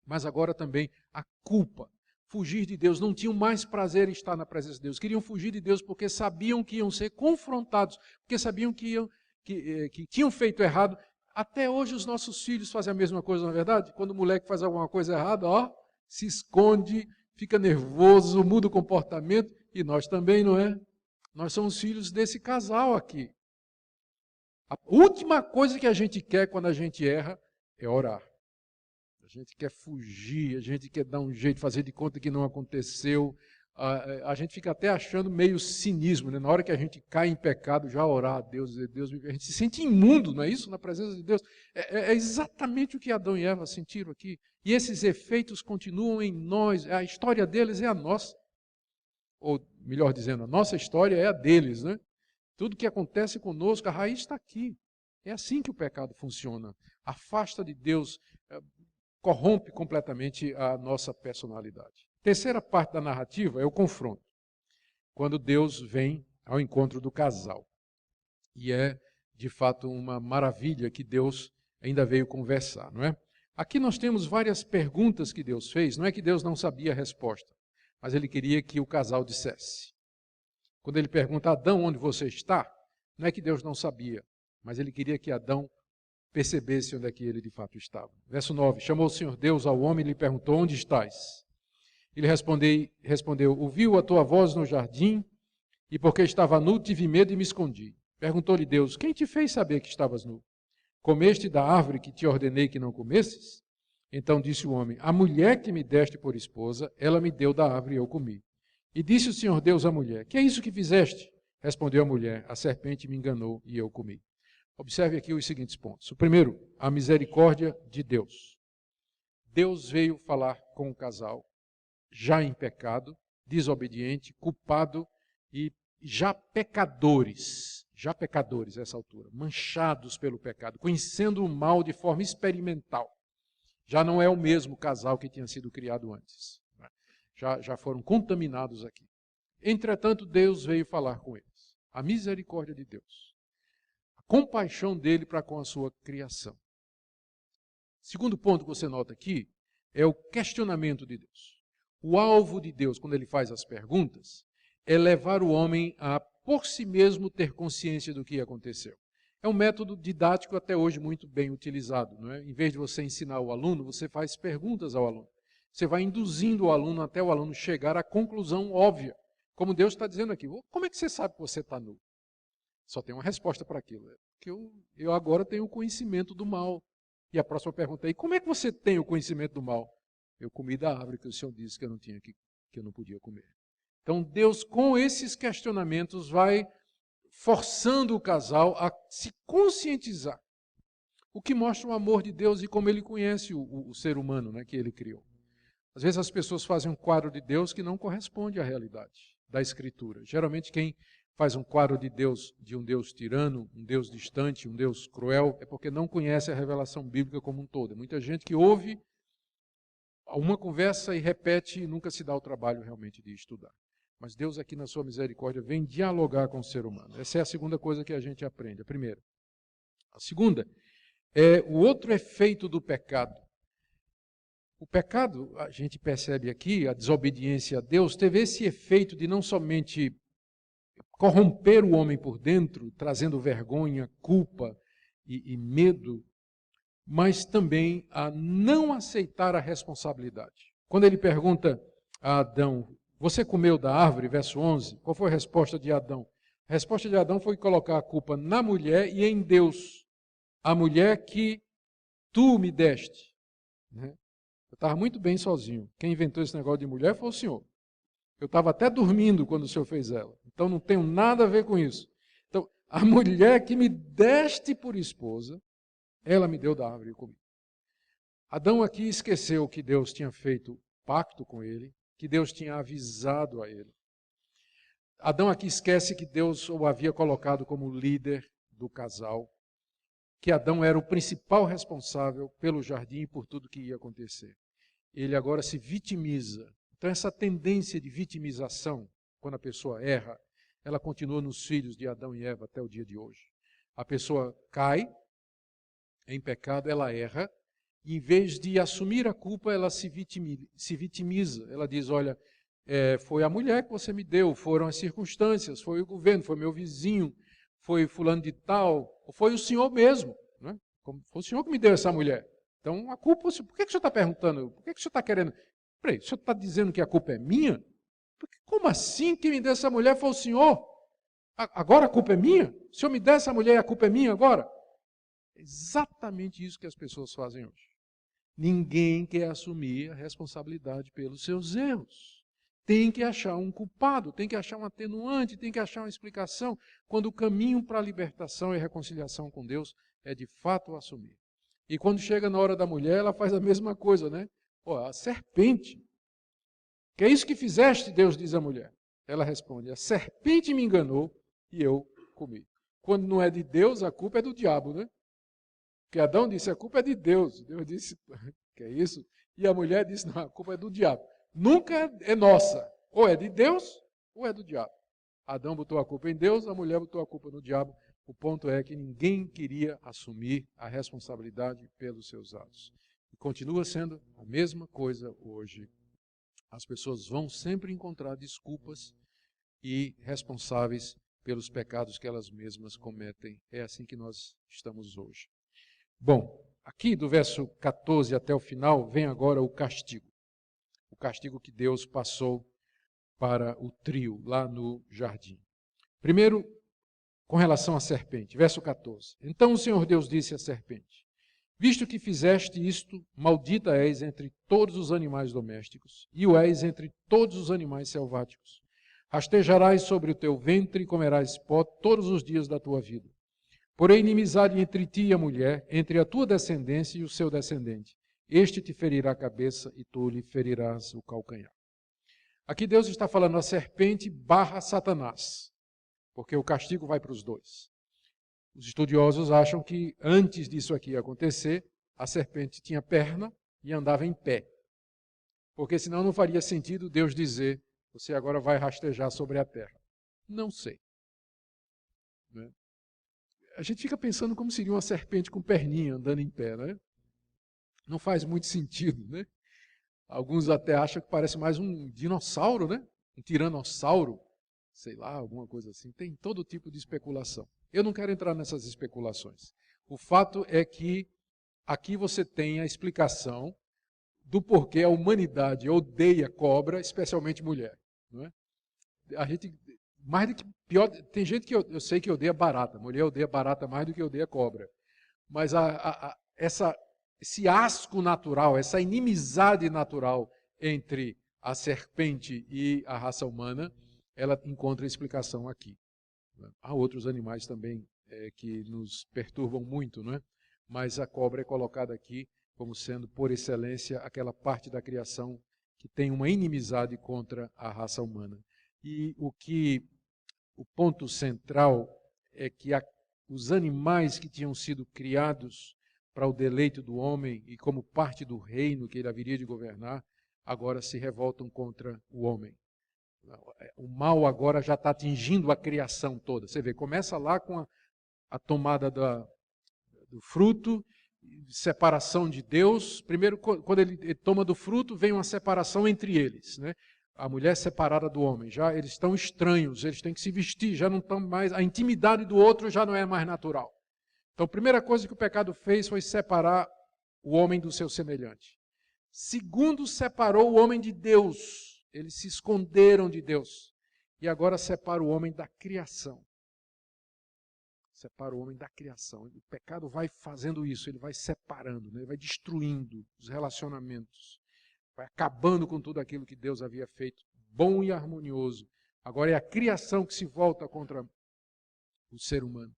Speaker 1: mas agora também a culpa. Fugir de Deus, não tinham mais prazer em estar na presença de Deus, queriam fugir de Deus porque sabiam que iam ser confrontados, porque sabiam que tinham feito errado. Até hoje os nossos filhos fazem a mesma coisa, não é verdade? Quando o moleque faz alguma coisa errada, se esconde, fica nervoso, muda o comportamento, e nós também, não é? Nós somos filhos desse casal aqui. A última coisa que a gente quer quando a gente erra é orar. A gente quer fugir, a gente quer dar um jeito, fazer de conta que não aconteceu. A gente fica até achando meio cinismo, né? Na hora que a gente cai em pecado, já orar a Deus, dizer, Deus, a gente se sente imundo, não é isso? Na presença de Deus. É exatamente o que Adão e Eva sentiram aqui. E esses efeitos continuam em nós, a história deles é a nossa. Ou, melhor dizendo, a nossa história é a deles, né? Tudo que acontece conosco, a raiz está aqui. É assim que o pecado funciona. Afasta de Deus, corrompe completamente a nossa personalidade. Terceira parte da narrativa é o confronto. Quando Deus vem ao encontro do casal. E é, de fato, uma maravilha que Deus ainda veio conversar, não é? Aqui nós temos várias perguntas que Deus fez. Não é que Deus não sabia a resposta, mas Ele queria que o casal dissesse. Quando Ele pergunta, Adão, onde você está? Não é que Deus não sabia, mas Ele queria que Adão percebesse onde é que ele de fato estava. Verso 9, chamou o Senhor Deus ao homem e lhe perguntou, onde estás? Ele respondeu, ouviu a tua voz no jardim, e porque estava nu, tive medo e me escondi. Perguntou-lhe Deus, quem te fez saber que estavas nu? Comeste da árvore que te ordenei que não comesses? Então disse o homem, a mulher que me deste por esposa, ela me deu da árvore e eu comi. E disse o Senhor Deus à mulher, que é isso que fizeste? Respondeu a mulher, a serpente me enganou e eu comi. Observe aqui os seguintes pontos. O primeiro, a misericórdia de Deus. Deus veio falar com o casal, já em pecado, desobediente, culpado e já pecadores a essa altura, manchados pelo pecado, conhecendo o mal de forma experimental. Já não é o mesmo casal que tinha sido criado antes. Já foram contaminados aqui. Entretanto, Deus veio falar com eles. A misericórdia de Deus. A compaixão dele para com a sua criação. Segundo ponto que você nota aqui é o questionamento de Deus. O alvo de Deus, quando ele faz as perguntas, é levar o homem a, por si mesmo, ter consciência do que aconteceu. É um método didático até hoje muito bem utilizado. Não é? Em vez de você ensinar o aluno, você faz perguntas ao aluno. Você vai induzindo o aluno até o aluno chegar à conclusão óbvia. Como Deus está dizendo aqui, como é que você sabe que você está nu? Só tem uma resposta para aquilo. porque eu agora tenho o conhecimento do mal. E a próxima pergunta é, e como é que você tem o conhecimento do mal? Eu comi da árvore que o Senhor disse que eu não tinha que eu não podia comer. Então Deus, com esses questionamentos, vai forçando o casal a se conscientizar. O que mostra o amor de Deus e como ele conhece o ser humano, né, que ele criou. Às vezes as pessoas fazem um quadro de Deus que não corresponde à realidade da Escritura. Geralmente quem faz um quadro de Deus, de um Deus tirano, um Deus distante, um Deus cruel, é porque não conhece a revelação bíblica como um todo. Muita gente que ouve uma conversa e repete e nunca se dá o trabalho realmente de estudar. Mas Deus aqui na sua misericórdia vem dialogar com o ser humano. Essa é a segunda coisa que a gente aprende, a primeira. A segunda é o outro efeito do pecado. O pecado, a gente percebe aqui, a desobediência a Deus, teve esse efeito de não somente corromper o homem por dentro, trazendo vergonha, culpa e medo, mas também a não aceitar a responsabilidade. Quando ele pergunta a Adão, você comeu da árvore, verso 11, qual foi a resposta de Adão? A resposta de Adão foi colocar a culpa na mulher e em Deus. A mulher que tu me deste. Eu estava muito bem sozinho. Quem inventou esse negócio de mulher foi o Senhor. Eu estava até dormindo quando o Senhor fez ela. Então não tenho nada a ver com isso. Então, a mulher que me deste por esposa, ela me deu da árvore e eu comi. Adão aqui esqueceu que Deus tinha feito pacto com ele, que Deus tinha avisado a ele. Adão aqui esquece que Deus o havia colocado como líder do casal, que Adão era o principal responsável pelo jardim e por tudo que ia acontecer. Ele agora se vitimiza. Então essa tendência de vitimização, quando a pessoa erra, ela continua nos filhos de Adão e Eva até o dia de hoje. A pessoa cai em pecado, ela erra, e em vez de assumir a culpa, ela se vitimiza. Ela diz, olha, foi a mulher que você me deu, foram as circunstâncias, foi o governo, foi meu vizinho, foi fulano de tal, ou foi o senhor mesmo. Né? Foi o senhor que me deu essa mulher. Então a culpa, por que o senhor está perguntando? Por que o senhor está querendo? Peraí, o senhor está dizendo que a culpa é minha? Porque, como assim que me deu essa mulher foi o senhor? Agora a culpa é minha? O senhor me deu essa mulher e a culpa é minha agora? É exatamente isso que as pessoas fazem hoje. Ninguém quer assumir a responsabilidade pelos seus erros. Tem que achar um culpado, tem que achar um atenuante, tem que achar uma explicação, quando o caminho para a libertação e reconciliação com Deus é de fato assumir. E quando chega na hora da mulher, ela faz a mesma coisa, né? A serpente. Que é isso que fizeste, Deus diz à mulher. Ela responde, a serpente me enganou e eu comi. Quando não é de Deus, a culpa é do diabo, né? Porque Adão disse, a culpa é de Deus. Deus disse, que é isso? E a mulher disse, não, a culpa é do diabo. Nunca é nossa. Ou é de Deus, ou é do diabo. Adão botou a culpa em Deus, a mulher botou a culpa no diabo. O ponto é que ninguém queria assumir a responsabilidade pelos seus atos. E continua sendo a mesma coisa hoje. As pessoas vão sempre encontrar desculpas e responsáveis pelos pecados que elas mesmas cometem. É assim que nós estamos hoje. Bom, aqui do verso 14 até o final, vem agora o castigo. O castigo que Deus passou para o trio lá no jardim. Primeiro, com relação à serpente, verso 14. Então o Senhor Deus disse à serpente, visto que fizeste isto, maldita és entre todos os animais domésticos, e o és entre todos os animais selváticos. Rastejarás sobre o teu ventre e comerás pó todos os dias da tua vida. Porém, inimizade entre ti e a mulher, entre a tua descendência e o seu descendente. Este te ferirá a cabeça e tu lhe ferirás o calcanhar. Aqui Deus está falando a serpente barra Satanás, porque o castigo vai para os dois. Os estudiosos acham que antes disso aqui acontecer, a serpente tinha perna e andava em pé. Porque senão não faria sentido Deus dizer, você agora vai rastejar sobre a terra. Não sei. Né? A gente fica pensando como seria uma serpente com perninha andando em pé, né? Não faz muito sentido, né? Alguns até acham que parece mais um dinossauro, né? Um tiranossauro, sei lá, alguma coisa assim. Tem todo tipo de especulação. Eu não quero entrar nessas especulações. O fato é que aqui você tem a explicação do porquê a humanidade odeia cobra, especialmente mulher. Não é? A gente mais do que pior, tem gente que eu sei que odeia barata, mulher odeia barata mais do que odeia cobra. Mas esse asco natural, essa inimizade natural entre a serpente e a raça humana, ela encontra explicação aqui. Há outros animais também que nos perturbam muito, não é? Mas a cobra é colocada aqui como sendo, por excelência, aquela parte da criação que tem uma inimizade contra a raça humana. E o ponto central é que os animais que tinham sido criados para o deleite do homem e como parte do reino que ele haveria de governar, agora se revoltam contra o homem. O mal agora já está atingindo a criação toda. Você vê, começa lá com a tomada do fruto, separação de Deus. Primeiro, quando ele toma do fruto, vem uma separação entre eles, né? A mulher separada do homem, já eles estão estranhos, eles têm que se vestir, já não estão mais, a intimidade do outro já não é mais natural. Então, a primeira coisa que o pecado fez foi separar o homem do seu semelhante. Segundo, separou o homem de Deus, eles se esconderam de Deus. E agora separa o homem da criação. Separa o homem da criação. O pecado vai fazendo isso, ele vai separando, né? Ele vai destruindo os relacionamentos. Vai acabando com tudo aquilo que Deus havia feito, bom e harmonioso. Agora é a criação que se volta contra o ser humano.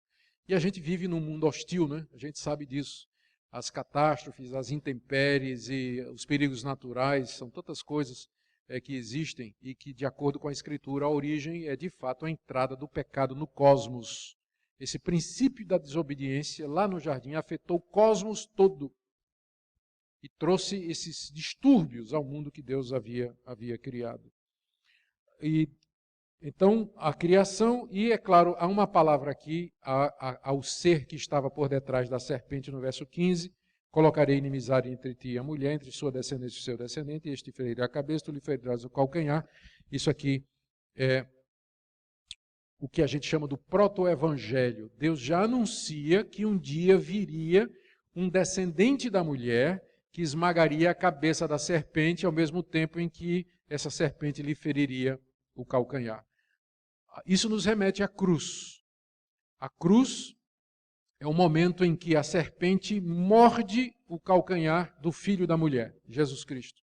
Speaker 1: E a gente vive num mundo hostil, né? A gente sabe disso. As catástrofes, as intempéries e os perigos naturais, são tantas coisas que existem e que, de acordo com a Escritura, a origem é de fato a entrada do pecado no cosmos. Esse princípio da desobediência lá no jardim afetou o cosmos todo. E trouxe esses distúrbios ao mundo que Deus havia criado. E então, a criação, e é claro, há uma palavra aqui, ao ser que estava por detrás da serpente, no verso 15, colocarei inimizade entre ti e a mulher, entre sua descendência e o seu descendente, e este ferirá a cabeça, tu lhe ferirás o calcanhar. Isso aqui é o que a gente chama do proto-evangelho. Deus já anuncia que um dia viria um descendente da mulher, que esmagaria a cabeça da serpente, ao mesmo tempo em que essa serpente lhe feriria o calcanhar. Isso nos remete à cruz. A cruz é o momento em que a serpente morde o calcanhar do filho da mulher, Jesus Cristo.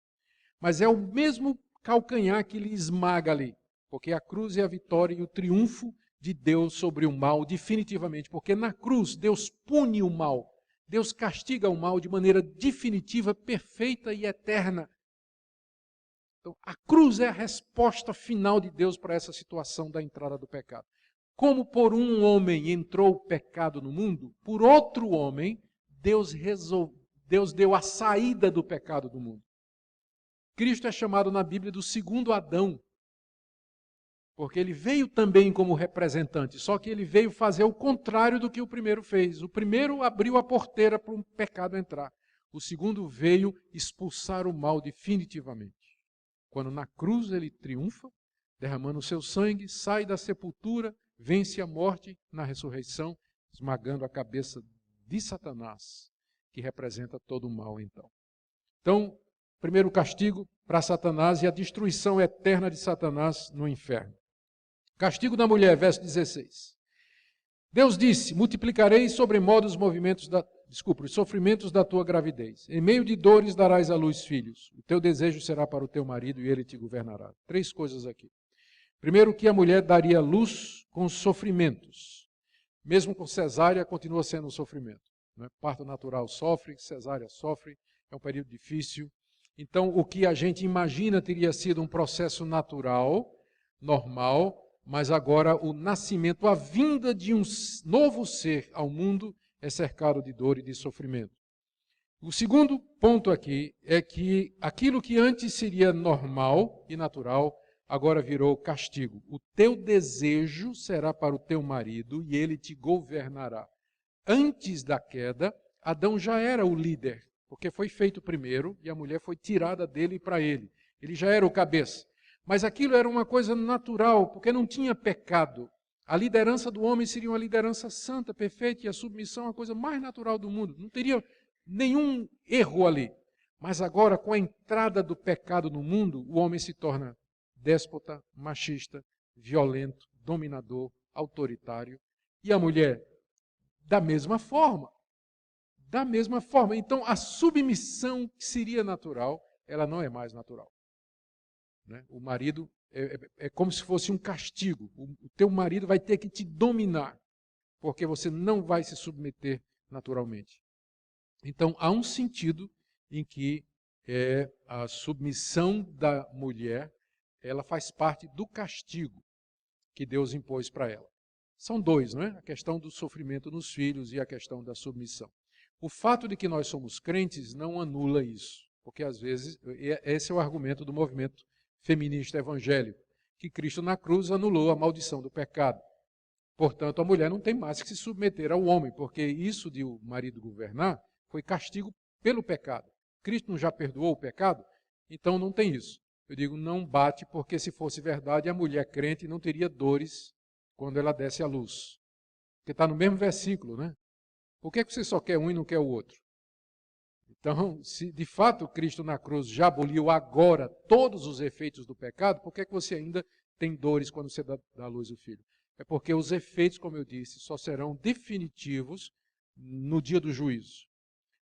Speaker 1: Mas é o mesmo calcanhar que lhe esmaga ali, porque a cruz é a vitória e o triunfo de Deus sobre o mal, definitivamente, porque na cruz Deus pune o mal. Deus castiga o mal de maneira definitiva, perfeita e eterna. Então, a cruz é a resposta final de Deus para essa situação da entrada do pecado. Como por um homem entrou o pecado no mundo, por outro homem, Deus deu a saída do pecado do mundo. Cristo é chamado na Bíblia do segundo Adão, porque ele veio também como representante, só que ele veio fazer o contrário do que o primeiro fez. O primeiro abriu a porteira para o pecado entrar. O segundo veio expulsar o mal definitivamente. Quando na cruz ele triunfa, derramando o seu sangue, sai da sepultura, vence a morte na ressurreição, esmagando a cabeça de Satanás, que representa todo o mal então. Então, primeiro castigo para Satanás e a destruição eterna de Satanás no inferno. Castigo da mulher, verso 16. Deus disse, multiplicarei sobremodo os sofrimentos da tua gravidez. Em meio de dores darás à luz filhos. O teu desejo será para o teu marido e ele te governará. 3 coisas aqui. Primeiro, que a mulher daria luz com sofrimentos. Mesmo com cesárea, continua sendo um sofrimento. Não é? Parto natural sofre, cesárea sofre, é um período difícil. Então, o que a gente imagina teria sido um processo natural, normal, mas agora o nascimento, a vinda de um novo ser ao mundo é cercado de dor e de sofrimento. O segundo ponto aqui é que aquilo que antes seria normal e natural, agora virou castigo. O teu desejo será para o teu marido e ele te governará. Antes da queda, Adão já era o líder, porque foi feito primeiro e a mulher foi tirada dele para ele. Ele já era o cabeça. Mas aquilo era uma coisa natural, porque não tinha pecado. A liderança do homem seria uma liderança santa, perfeita, e a submissão é a coisa mais natural do mundo. Não teria nenhum erro ali. Mas agora, com a entrada do pecado no mundo, o homem se torna déspota, machista, violento, dominador, autoritário. E a mulher, da mesma forma. Da mesma forma. Então, a submissão que seria natural, ela não é mais natural. Né? O marido é como se fosse um castigo. O teu marido vai ter que te dominar, porque você não vai se submeter naturalmente. Então, há um sentido em que a submissão da mulher, ela faz parte do castigo que Deus impôs para ela. São dois, não é? A questão do sofrimento nos filhos e a questão da submissão. O fato de que nós somos crentes não anula isso, porque às vezes, esse é o argumento do movimento feminista evangélico, que Cristo na cruz anulou a maldição do pecado. Portanto, a mulher não tem mais que se submeter ao homem, porque isso de o marido governar foi castigo pelo pecado. Cristo não já perdoou o pecado? Então não tem isso. Eu digo, não bate, porque se fosse verdade, a mulher crente não teria dores quando ela desse à luz. Porque está no mesmo versículo, né? Por que você só quer um e não quer o outro? Então, se de fato Cristo na cruz já aboliu agora todos os efeitos do pecado, por que você ainda tem dores quando você dá à luz o filho? É porque os efeitos, como eu disse, só serão definitivos no dia do juízo,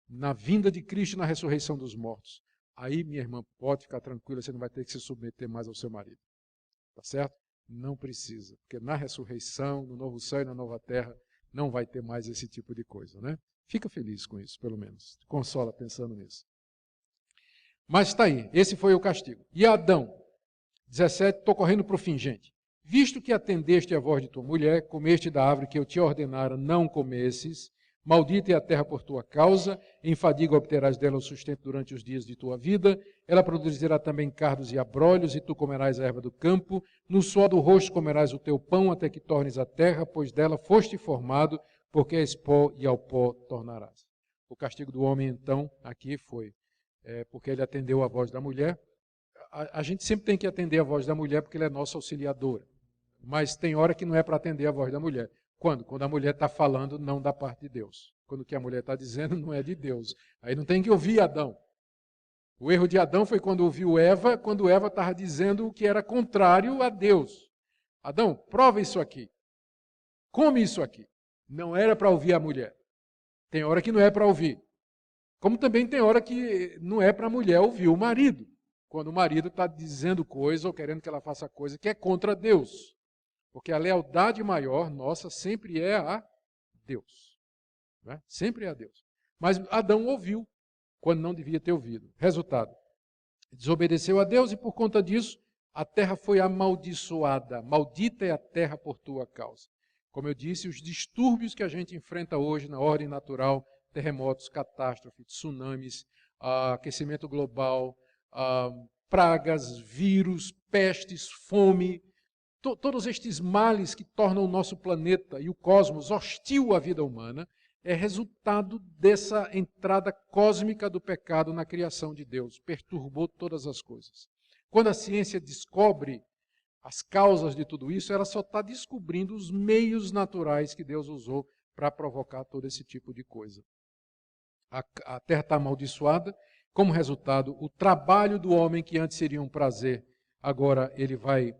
Speaker 1: na vinda de Cristo e na ressurreição dos mortos. Aí, minha irmã, pode ficar tranquila, você não vai ter que se submeter mais ao seu marido. Tá certo? Não precisa, porque na ressurreição, no novo céu e na nova terra, não vai ter mais esse tipo de coisa, né? Fica feliz com isso, pelo menos. Consola pensando nisso. Mas está aí, esse foi o castigo. E Adão, 17, estou correndo para o fim, gente. Visto que atendeste à voz de tua mulher, comeste da árvore que eu te ordenara não comesses, maldita é a terra por tua causa, em fadiga obterás dela o sustento durante os dias de tua vida, ela produzirá também cardos e abrolhos, e tu comerás a erva do campo, no suor do rosto comerás o teu pão, até que tornes a terra, pois dela foste formado, porque és pó e ao pó tornarás. O castigo do homem, então, aqui foi porque ele atendeu a voz da mulher. A gente sempre tem que atender a voz da mulher, porque ela é nossa auxiliadora. Mas tem hora que não é para atender a voz da mulher. Quando? Quando a mulher está falando, não da parte de Deus. Quando o que a mulher está dizendo não é de Deus. Aí não tem que ouvir Adão. O erro de Adão foi quando ouviu Eva, quando Eva estava dizendo o que era contrário a Deus. Adão, prova isso aqui. Come isso aqui. Não era para ouvir a mulher. Tem hora que não é para ouvir. Como também tem hora que não é para a mulher ouvir o marido. Quando o marido está dizendo coisa ou querendo que ela faça coisa que é contra Deus. Porque a lealdade maior nossa sempre é a Deus. Né? Sempre é a Deus. Mas Adão ouviu quando não devia ter ouvido. Resultado, desobedeceu a Deus e por conta disso a terra foi amaldiçoada. Maldita é a terra por tua causa. Como eu disse, os distúrbios que a gente enfrenta hoje na ordem natural, terremotos, catástrofes, tsunamis, aquecimento global, pragas, vírus, pestes, fome, todos estes males que tornam o nosso planeta e o cosmos hostil à vida humana, é resultado dessa entrada cósmica do pecado na criação de Deus. Perturbou todas as coisas. Quando a ciência descobre as causas de tudo isso, ela só está descobrindo os meios naturais que Deus usou para provocar todo esse tipo de coisa. A terra está amaldiçoada. Como resultado, o trabalho do homem, que antes seria um prazer, agora ele vai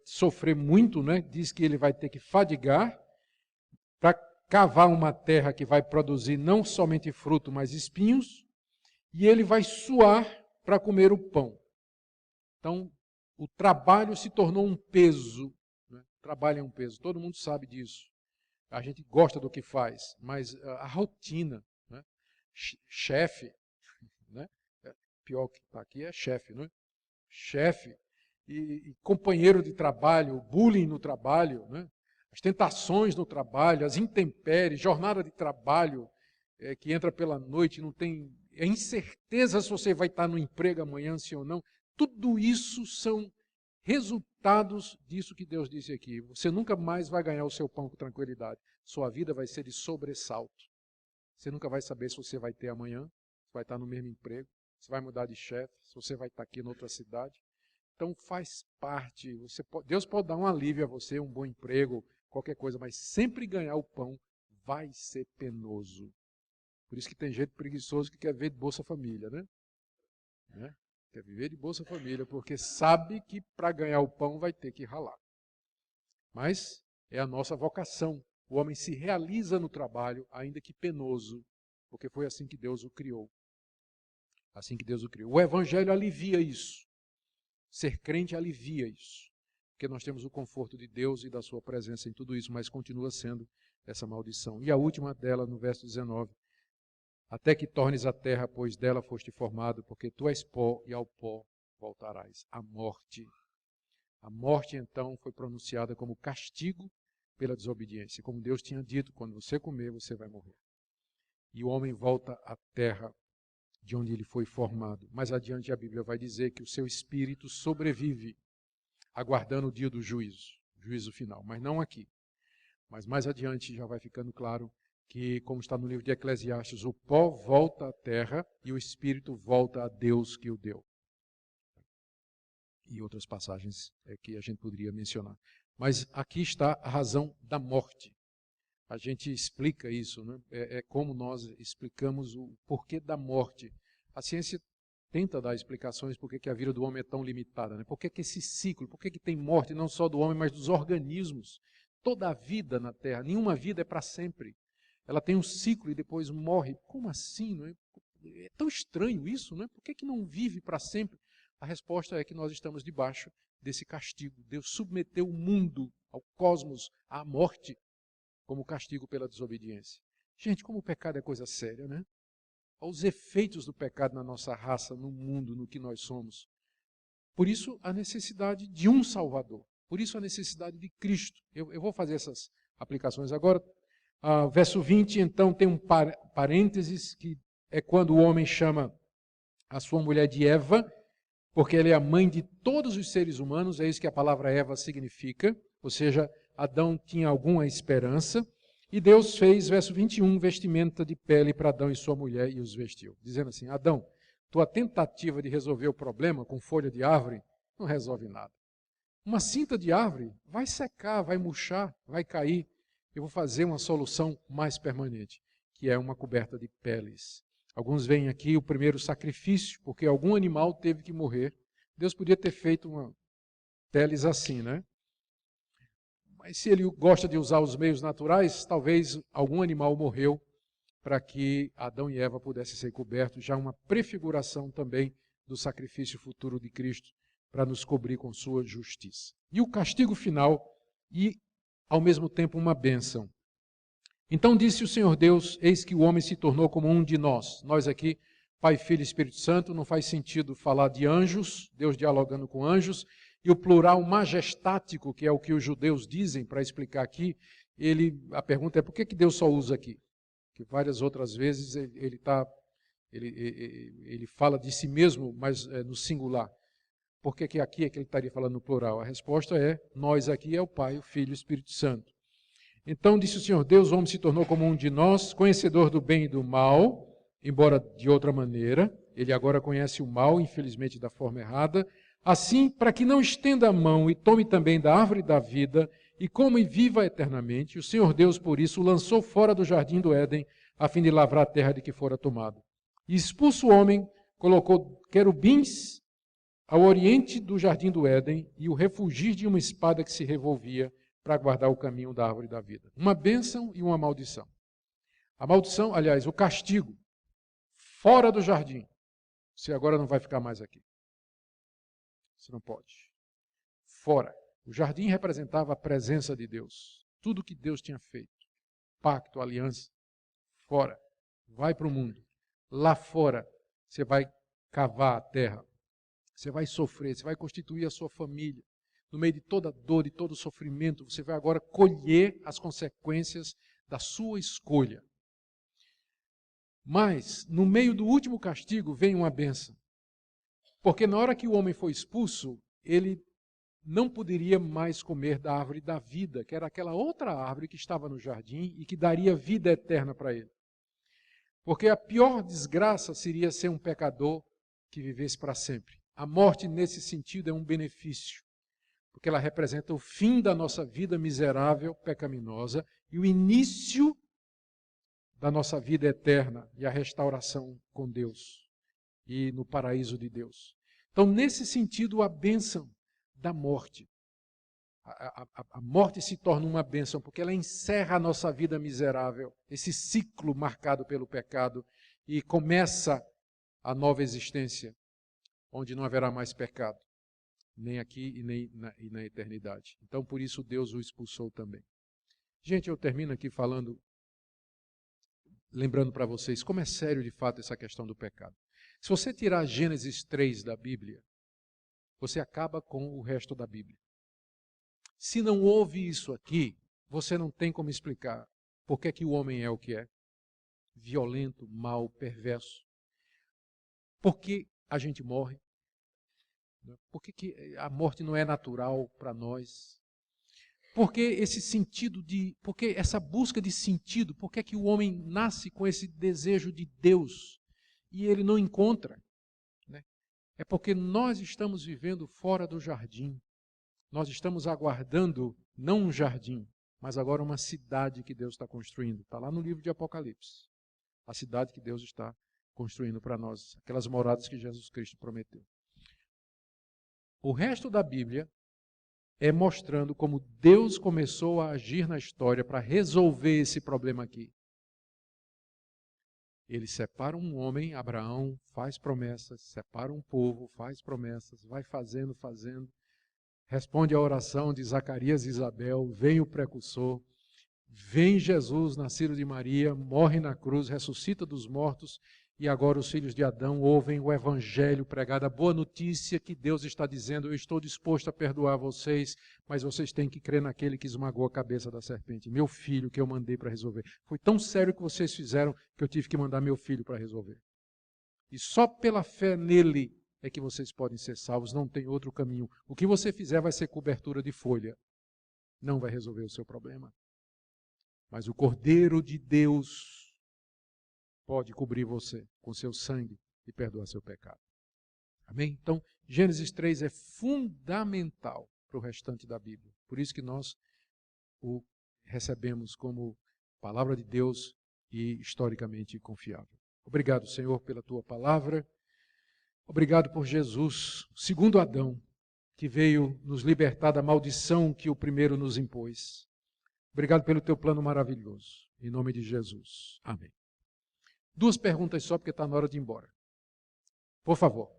Speaker 1: sofrer muito, né? Diz que ele vai ter que fadigar para cavar uma terra que vai produzir não somente fruto, mas espinhos, e ele vai suar para comer o pão. Então, o trabalho se tornou um peso. Né? O trabalho é um peso, todo mundo sabe disso. A gente gosta do que faz, mas a rotina, né? Chefe, né? Pior que está aqui é chefe, não é? Chefe e companheiro de trabalho, o bullying no trabalho, né? As tentações no trabalho, as intempéries, jornada de trabalho que entra pela noite, não tem a incerteza se você vai estar no emprego amanhã, sim ou não. Tudo isso são resultados disso que Deus disse aqui. Você nunca mais vai ganhar o seu pão com tranquilidade. Sua vida vai ser de sobressalto. Você nunca vai saber se você vai ter amanhã, se vai estar no mesmo emprego, se vai mudar de chefe, se você vai estar aqui em outra cidade. Então faz parte. Deus pode dar um alívio a você, um bom emprego, qualquer coisa, mas sempre ganhar o pão vai ser penoso. Por isso que tem gente preguiçoso que quer ver de Bolsa Família, né? Quer viver de Bolsa Família, porque sabe que para ganhar o pão vai ter que ralar. Mas é a nossa vocação. O homem se realiza no trabalho, ainda que penoso, porque foi assim que Deus o criou. Assim que Deus o criou. O Evangelho alivia isso. Ser crente alivia isso. Porque nós temos o conforto de Deus e da sua presença em tudo isso, mas continua sendo essa maldição. E a última dela, no verso 19. Até que tornes a terra, pois dela foste formado, porque tu és pó e ao pó voltarás. A morte. A morte, então, foi pronunciada como castigo pela desobediência. Como Deus tinha dito, quando você comer, você vai morrer. E o homem volta à terra de onde ele foi formado. Mais adiante a Bíblia vai dizer que o seu espírito sobrevive, aguardando o dia do juízo final. Mas não aqui. Mas mais adiante já vai ficando claro que, como está no livro de Eclesiastes, o pó volta à terra e o espírito volta a Deus que o deu. E outras passagens que a gente poderia mencionar. Mas aqui está a razão da morte. A gente explica isso, né? É como nós explicamos o porquê da morte. A ciência tenta dar explicações por que a vida do homem é tão limitada, né? Por que esse ciclo, por que tem morte não só do homem, mas dos organismos. Toda a vida na Terra, nenhuma vida é para sempre. Ela tem um ciclo e depois morre. Como assim? Não é? É tão estranho isso, não é? Por que não vive para sempre? A resposta é que nós estamos debaixo desse castigo. Deus submeteu o mundo, ao cosmos, à morte, como castigo pela desobediência. Gente, como o pecado é coisa séria, né? Os efeitos do pecado na nossa raça, no mundo, no que nós somos. Por isso, a necessidade de um Salvador. Por isso, a necessidade de Cristo. Eu vou fazer essas aplicações agora. Verso 20, então, tem um parênteses, que é quando o homem chama a sua mulher de Eva, porque ela é a mãe de todos os seres humanos, é isso que a palavra Eva significa, ou seja, Adão tinha alguma esperança, e Deus fez, verso 21, vestimenta de pele para Adão e sua mulher e os vestiu, dizendo assim, Adão, tua tentativa de resolver o problema com folha de árvore não resolve nada. Uma cinta de árvore vai secar, vai murchar, vai cair, eu vou fazer uma solução mais permanente, que é uma coberta de peles. Alguns veem aqui o primeiro sacrifício, porque algum animal teve que morrer. Deus podia ter feito uma peles assim, né? Mas se ele gosta de usar os meios naturais, talvez algum animal morreu para que Adão e Eva pudessem ser cobertos, já uma prefiguração também do sacrifício futuro de Cristo, para nos cobrir com sua justiça. E o castigo final, e ao mesmo tempo uma bênção. Então disse o Senhor Deus, eis que o homem se tornou como um de nós. Nós aqui, Pai, Filho e Espírito Santo, não faz sentido falar de anjos, Deus dialogando com anjos, e o plural majestático, que é o que os judeus dizem para explicar aqui, a pergunta é por que Deus só usa aqui? Que várias outras vezes ele fala de si mesmo, mas no singular. Por que aqui é que ele estaria falando no plural? A resposta é, nós aqui é o Pai, o Filho e o Espírito Santo. Então disse o Senhor Deus, o homem se tornou como um de nós, conhecedor do bem e do mal, embora de outra maneira, ele agora conhece o mal, infelizmente da forma errada, assim, para que não estenda a mão e tome também da árvore da vida, e coma e viva eternamente, o Senhor Deus, por isso, o lançou fora do jardim do Éden, a fim de lavrar a terra de que fora tomado. E expulso o homem, colocou querubins ao oriente do jardim do Éden, e o refugir de uma espada que se revolvia, para guardar o caminho da árvore da vida. Uma bênção e uma maldição. A maldição, aliás, o castigo, fora do jardim. Você agora não vai ficar mais aqui. Você não pode. Fora. O jardim representava a presença de Deus. Tudo que Deus tinha feito. Pacto, aliança. Fora. Vai para o mundo. Lá fora, você vai cavar a terra. Você vai sofrer, você vai constituir a sua família. No meio de toda dor, de todo sofrimento, você vai agora colher as consequências da sua escolha. Mas, no meio do último castigo, vem uma bênção. Porque na hora que o homem foi expulso, ele não poderia mais comer da árvore da vida, que era aquela outra árvore que estava no jardim e que daria vida eterna para ele. Porque a pior desgraça seria ser um pecador que vivesse para sempre. A morte, nesse sentido, é um benefício. Porque ela representa o fim da nossa vida miserável, pecaminosa, e o início da nossa vida eterna e a restauração com Deus e no paraíso de Deus. Então, nesse sentido, a bênção da morte. A morte se torna uma bênção, porque ela encerra a nossa vida miserável, esse ciclo marcado pelo pecado, e começa a nova existência, onde não haverá mais pecado, nem aqui e na eternidade. Então, por isso, Deus o expulsou também. Gente, eu termino aqui lembrando para vocês como é sério de fato essa questão do pecado. Se você tirar Gênesis 3 da Bíblia, você acaba com o resto da Bíblia. Se não houve isso aqui, você não tem como explicar por que que o homem é o que é. Violento, mau, perverso. Por que a gente morre? Por que a morte não é natural para nós? Porque essa busca de sentido, por que que o homem nasce com esse desejo de Deus e ele não encontra? Né? É porque nós estamos vivendo fora do jardim. Nós estamos aguardando não um jardim, mas agora uma cidade que Deus está construindo. Está lá no livro de Apocalipse. A cidade que Deus está construindo para nós, aquelas moradas que Jesus Cristo prometeu. O resto da Bíblia é mostrando como Deus começou a agir na história para resolver esse problema aqui. Ele separa um homem, Abraão, faz promessas, separa um povo, faz promessas, vai fazendo, responde à oração de Zacarias e Isabel, vem o precursor, vem Jesus, nascido de Maria, morre na cruz, ressuscita dos mortos, e agora os filhos de Adão ouvem o evangelho pregado, a boa notícia que Deus está dizendo: eu estou disposto a perdoar vocês, mas vocês têm que crer naquele que esmagou a cabeça da serpente, meu filho que eu mandei para resolver. Foi tão sério que vocês fizeram que eu tive que mandar meu filho para resolver. E só pela fé nele é que vocês podem ser salvos, não tem outro caminho. O que você fizer vai ser cobertura de folha, não vai resolver o seu problema. Mas o Cordeiro de Deus pode cobrir você com seu sangue e perdoar seu pecado. Amém? Então, Gênesis 3 é fundamental para o restante da Bíblia. Por isso que nós o recebemos como palavra de Deus e historicamente confiável. Obrigado, Senhor, pela tua palavra. Obrigado por Jesus, o segundo Adão, que veio nos libertar da maldição que o primeiro nos impôs. Obrigado pelo teu plano maravilhoso. Em nome de Jesus. Amém. 2 perguntas só, porque está na hora de ir embora. Por favor.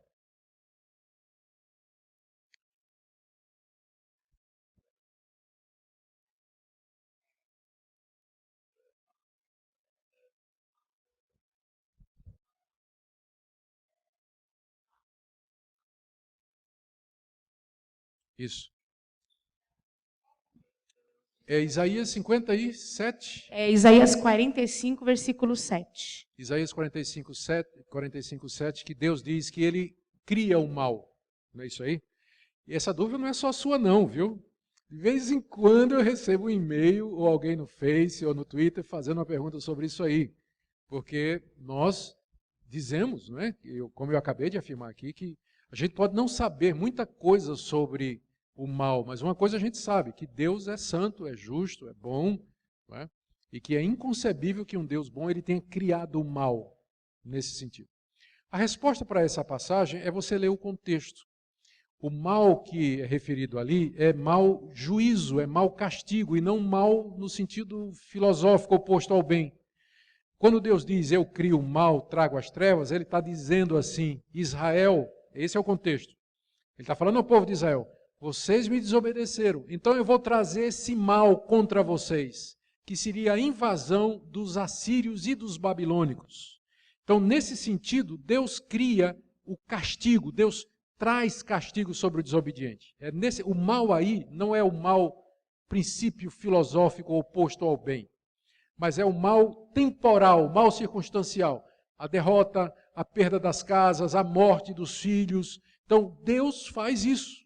Speaker 1: Isso. É Isaías 57?
Speaker 2: É Isaías 45, versículo 7.
Speaker 1: Isaías 45, 7, que Deus diz que ele cria o mal. Não é isso aí? E essa dúvida não é só sua não, viu? De vez em quando eu recebo um e-mail ou alguém no Face ou no Twitter fazendo uma pergunta sobre isso aí. Porque nós dizemos, não é? Como eu acabei de afirmar aqui, que a gente pode não saber muita coisa sobre o mal, mas uma coisa a gente sabe, que Deus é santo, é justo, é bom, não é? E que é inconcebível que um Deus bom ele tenha criado o mal nesse sentido. A resposta para essa passagem é você ler o contexto. O mal que é referido ali é mau juízo, é mau castigo, e não mal no sentido filosófico oposto ao bem. Quando Deus diz, eu crio o mal, trago as trevas, ele está dizendo assim, Israel, esse é o contexto. Ele está falando ao povo de Israel, vocês me desobedeceram, então eu vou trazer esse mal contra vocês, que seria a invasão dos assírios e dos babilônicos. Então, nesse sentido, Deus cria o castigo, Deus traz castigo sobre o desobediente. O mal aí não é o mal princípio filosófico oposto ao bem, mas é o mal temporal, o mal circunstancial. A derrota, a perda das casas, a morte dos filhos. Então, Deus faz isso.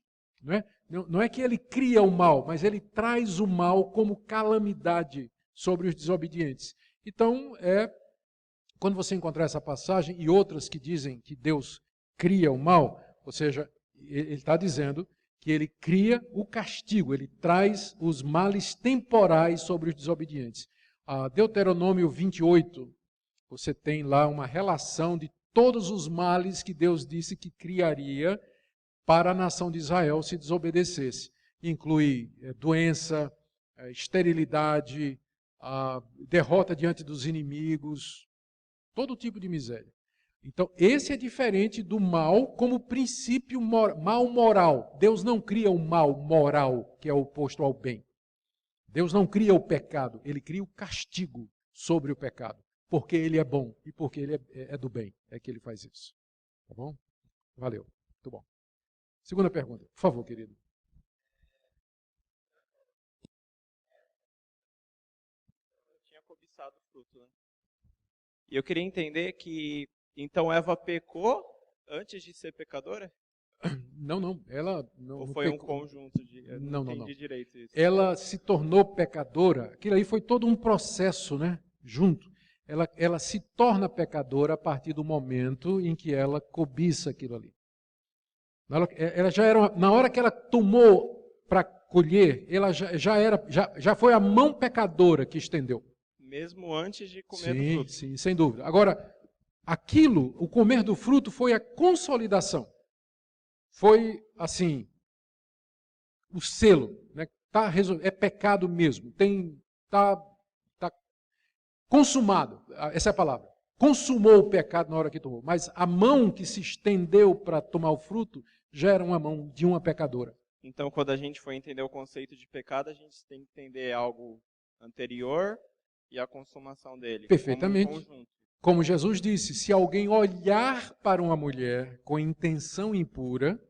Speaker 1: Não é que ele cria o mal, mas ele traz o mal como calamidade sobre os desobedientes. Então, quando você encontrar essa passagem e outras que dizem que Deus cria o mal, ou seja, ele está dizendo que ele cria o castigo, ele traz os males temporais sobre os desobedientes. Deuteronômio 28, você tem lá uma relação de todos os males que Deus disse que criaria para a nação de Israel se desobedecesse. inclui doença, esterilidade, derrota diante dos inimigos, todo tipo de miséria. Então, esse é diferente do mal como princípio mal moral. Deus não cria o mal moral, que é oposto ao bem. Deus não cria o pecado, ele cria o castigo sobre o pecado. Porque ele é bom e porque ele é do bem, é que ele faz isso. Tá bom? Valeu. Muito bom. Segunda pergunta, por favor, querido.
Speaker 3: Eu tinha cobiçado o fruto, né? E eu queria entender que, então, Eva pecou antes de ser pecadora?
Speaker 1: Não. Ela não.
Speaker 3: Ou
Speaker 1: não
Speaker 3: foi um
Speaker 1: pecou.
Speaker 3: conjunto de... Eu não entendi direito isso.
Speaker 1: Ela se tornou pecadora. Aquilo aí foi todo um processo, né? Junto. Ela se torna pecadora a partir do momento em que ela cobiça aquilo ali. Ela já era, na hora que ela tomou para colher, ela já foi a mão pecadora que estendeu.
Speaker 3: Mesmo antes de comer do fruto.
Speaker 1: Sim, sem dúvida. Agora, aquilo, o comer do fruto foi a consolidação. Foi, assim, o selo, né? É pecado mesmo. Tá consumado, essa é a palavra. Consumou o pecado na hora que tomou. Mas a mão que se estendeu para tomar o fruto já era uma mão de uma pecadora.
Speaker 3: Então, quando a gente for entender o conceito de pecado, a gente tem que entender algo anterior e a consumação dele.
Speaker 1: Perfeitamente.
Speaker 3: Como um conjunto.
Speaker 1: Como Jesus disse, se alguém olhar para uma mulher com intenção impura,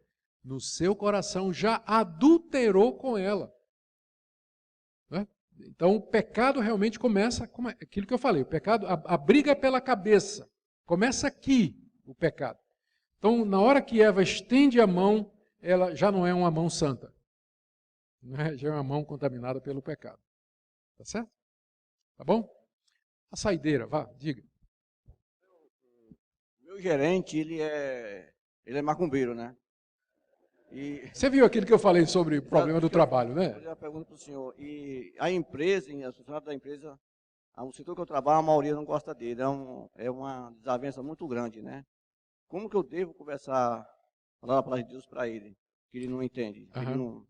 Speaker 1: no seu coração já adulterou com ela. Né? Então, o pecado realmente começa, como aquilo que eu falei, o pecado, a briga é pela cabeça. Começa aqui o pecado. Então, na hora que Eva estende a mão, ela já não é uma mão santa. Né? Já é uma mão contaminada pelo pecado. Tá certo? Tá bom? A saideira, vá, diga.
Speaker 4: Meu gerente, ele é macumbeiro, né? E
Speaker 1: Você viu aquilo que eu falei sobre o problema do trabalho, né?
Speaker 4: vou fazer uma pergunta para o senhor. E a empresa, os funcionários da empresa, o setor que eu trabalho, a maioria não gosta dele. É uma desavença muito grande, né? Como que eu devo conversar, falar a palavra de Deus para ele? Que ele não entende. Ele não...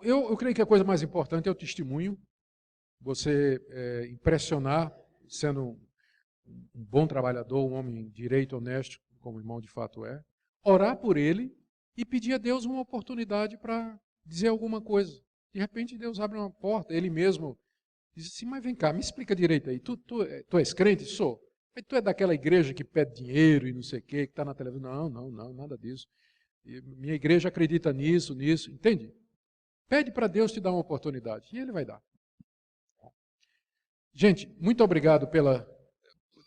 Speaker 1: Eu creio que a coisa mais importante é o testemunho. Você impressionar, sendo um bom trabalhador, um homem direito, honesto, como o irmão de fato é. Orar por ele e pedir a Deus uma oportunidade para dizer alguma coisa. De repente Deus abre uma porta, ele mesmo diz assim, mas vem cá, me explica direito aí, tu és crente? Sou. Mas tu é daquela igreja que pede dinheiro e não sei o quê, que está na televisão? Não, nada disso. E minha igreja acredita nisso, entende? Pede para Deus te dar uma oportunidade, e ele vai dar. Gente, muito obrigado pela...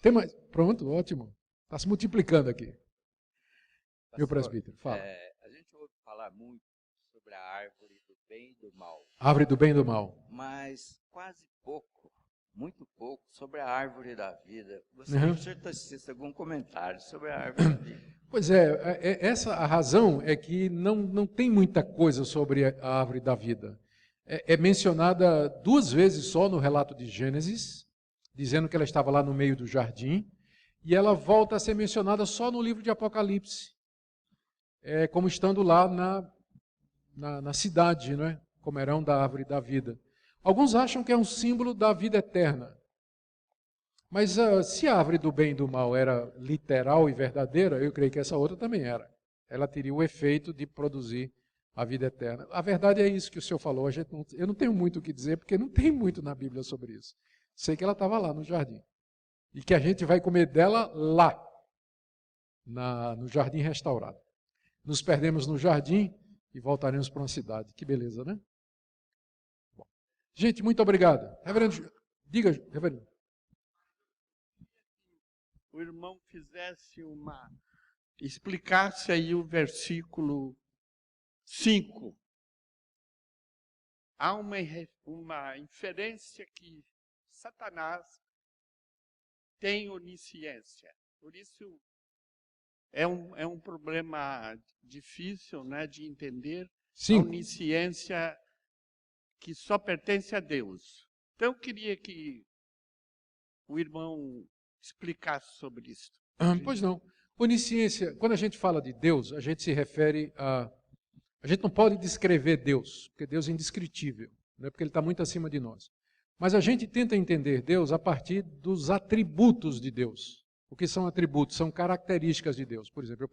Speaker 1: Tem mais? Pronto, ótimo. Está se multiplicando aqui.
Speaker 5: Pastor,
Speaker 1: meu presbítero, fala.
Speaker 5: A gente ouve falar muito sobre a árvore do bem e do mal.
Speaker 1: Árvore do bem e do mal.
Speaker 5: Mas quase pouco, muito pouco, sobre a árvore da vida. Você tem algum comentário sobre a árvore da vida?
Speaker 1: Pois a razão é que não tem muita coisa sobre a árvore da vida. É mencionada 2 vezes só no relato de Gênesis, dizendo que ela estava lá no meio do jardim, e ela volta a ser mencionada só no livro de Apocalipse. Como estando lá na cidade, não é? Comerão da árvore da vida. Alguns acham que é um símbolo da vida eterna. Mas se a árvore do bem e do mal era literal e verdadeira, eu creio que essa outra também era. Ela teria o efeito de produzir a vida eterna. A verdade é isso que o senhor falou. Eu não tenho muito o que dizer, porque não tem muito na Bíblia sobre isso. Sei que ela estava lá no jardim. E que a gente vai comer dela lá, no jardim restaurado. Nos perdemos no jardim e voltaremos para uma cidade. Que beleza, né? Bom. Gente, muito obrigado. Reverendo, diga, reverendo.
Speaker 6: O irmão explicasse aí o versículo 5. Há uma inferência que Satanás tem onisciência. Por isso é um problema difícil, né, de entender. A onisciência que só pertence a Deus. Então eu queria que o irmão explicasse sobre isso.
Speaker 1: Pois não. Onisciência, quando a gente fala de Deus, a gente se refere A gente não pode descrever Deus, porque Deus é indescritível, né? Porque Ele está muito acima de nós. Mas a gente tenta entender Deus a partir dos atributos de Deus. O que são atributos? São características de Deus. Por exemplo,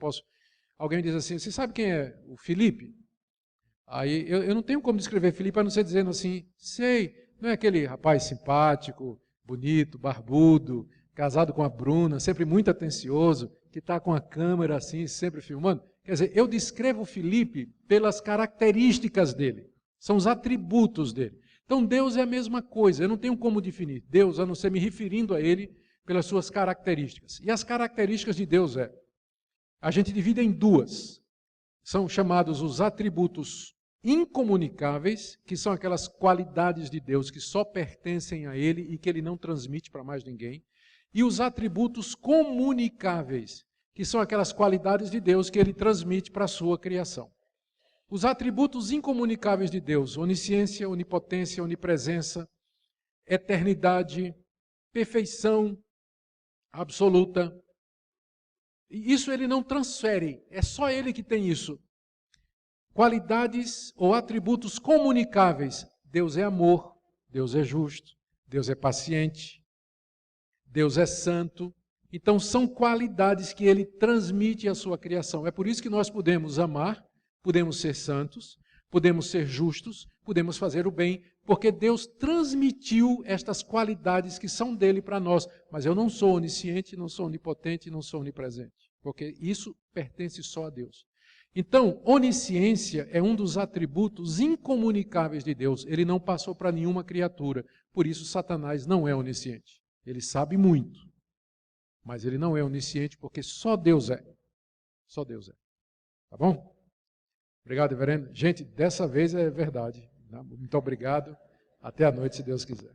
Speaker 1: alguém diz assim, você sabe quem é o Felipe? Aí eu não tenho como descrever Felipe a não ser dizendo assim, sei, não é aquele rapaz simpático, bonito, barbudo, casado com a Bruna, sempre muito atencioso, que está com a câmera assim, sempre filmando. Quer dizer, eu descrevo Felipe pelas características dele, são os atributos dele. Então Deus é a mesma coisa, eu não tenho como definir Deus a não ser me referindo a Ele pelas suas características. E as características de Deus a gente divide em duas, são chamados os atributos incomunicáveis, que são aquelas qualidades de Deus que só pertencem a Ele e que Ele não transmite para mais ninguém, e os atributos comunicáveis, que são aquelas qualidades de Deus que Ele transmite para a sua criação. Os atributos incomunicáveis de Deus, onisciência, onipotência, onipresença, eternidade, perfeição absoluta, e isso Ele não transfere, é só Ele que tem isso. Qualidades ou atributos comunicáveis. Deus é amor, Deus é justo, Deus é paciente, Deus é santo. Então são qualidades que Ele transmite à sua criação. É por isso que nós podemos amar, podemos ser santos, podemos ser justos, podemos fazer o bem, porque Deus transmitiu estas qualidades que são dele para nós. Mas eu não sou onisciente, não sou onipotente, não sou onipresente, porque isso pertence só a Deus. Então, onisciência é um dos atributos incomunicáveis de Deus. Ele não passou para nenhuma criatura. Por isso, Satanás não é onisciente. Ele sabe muito, mas ele não é onisciente porque só Deus é. Só Deus é. Tá bom? Obrigado, reverendo. Gente, dessa vez é verdade. Muito obrigado. Até a noite, se Deus quiser.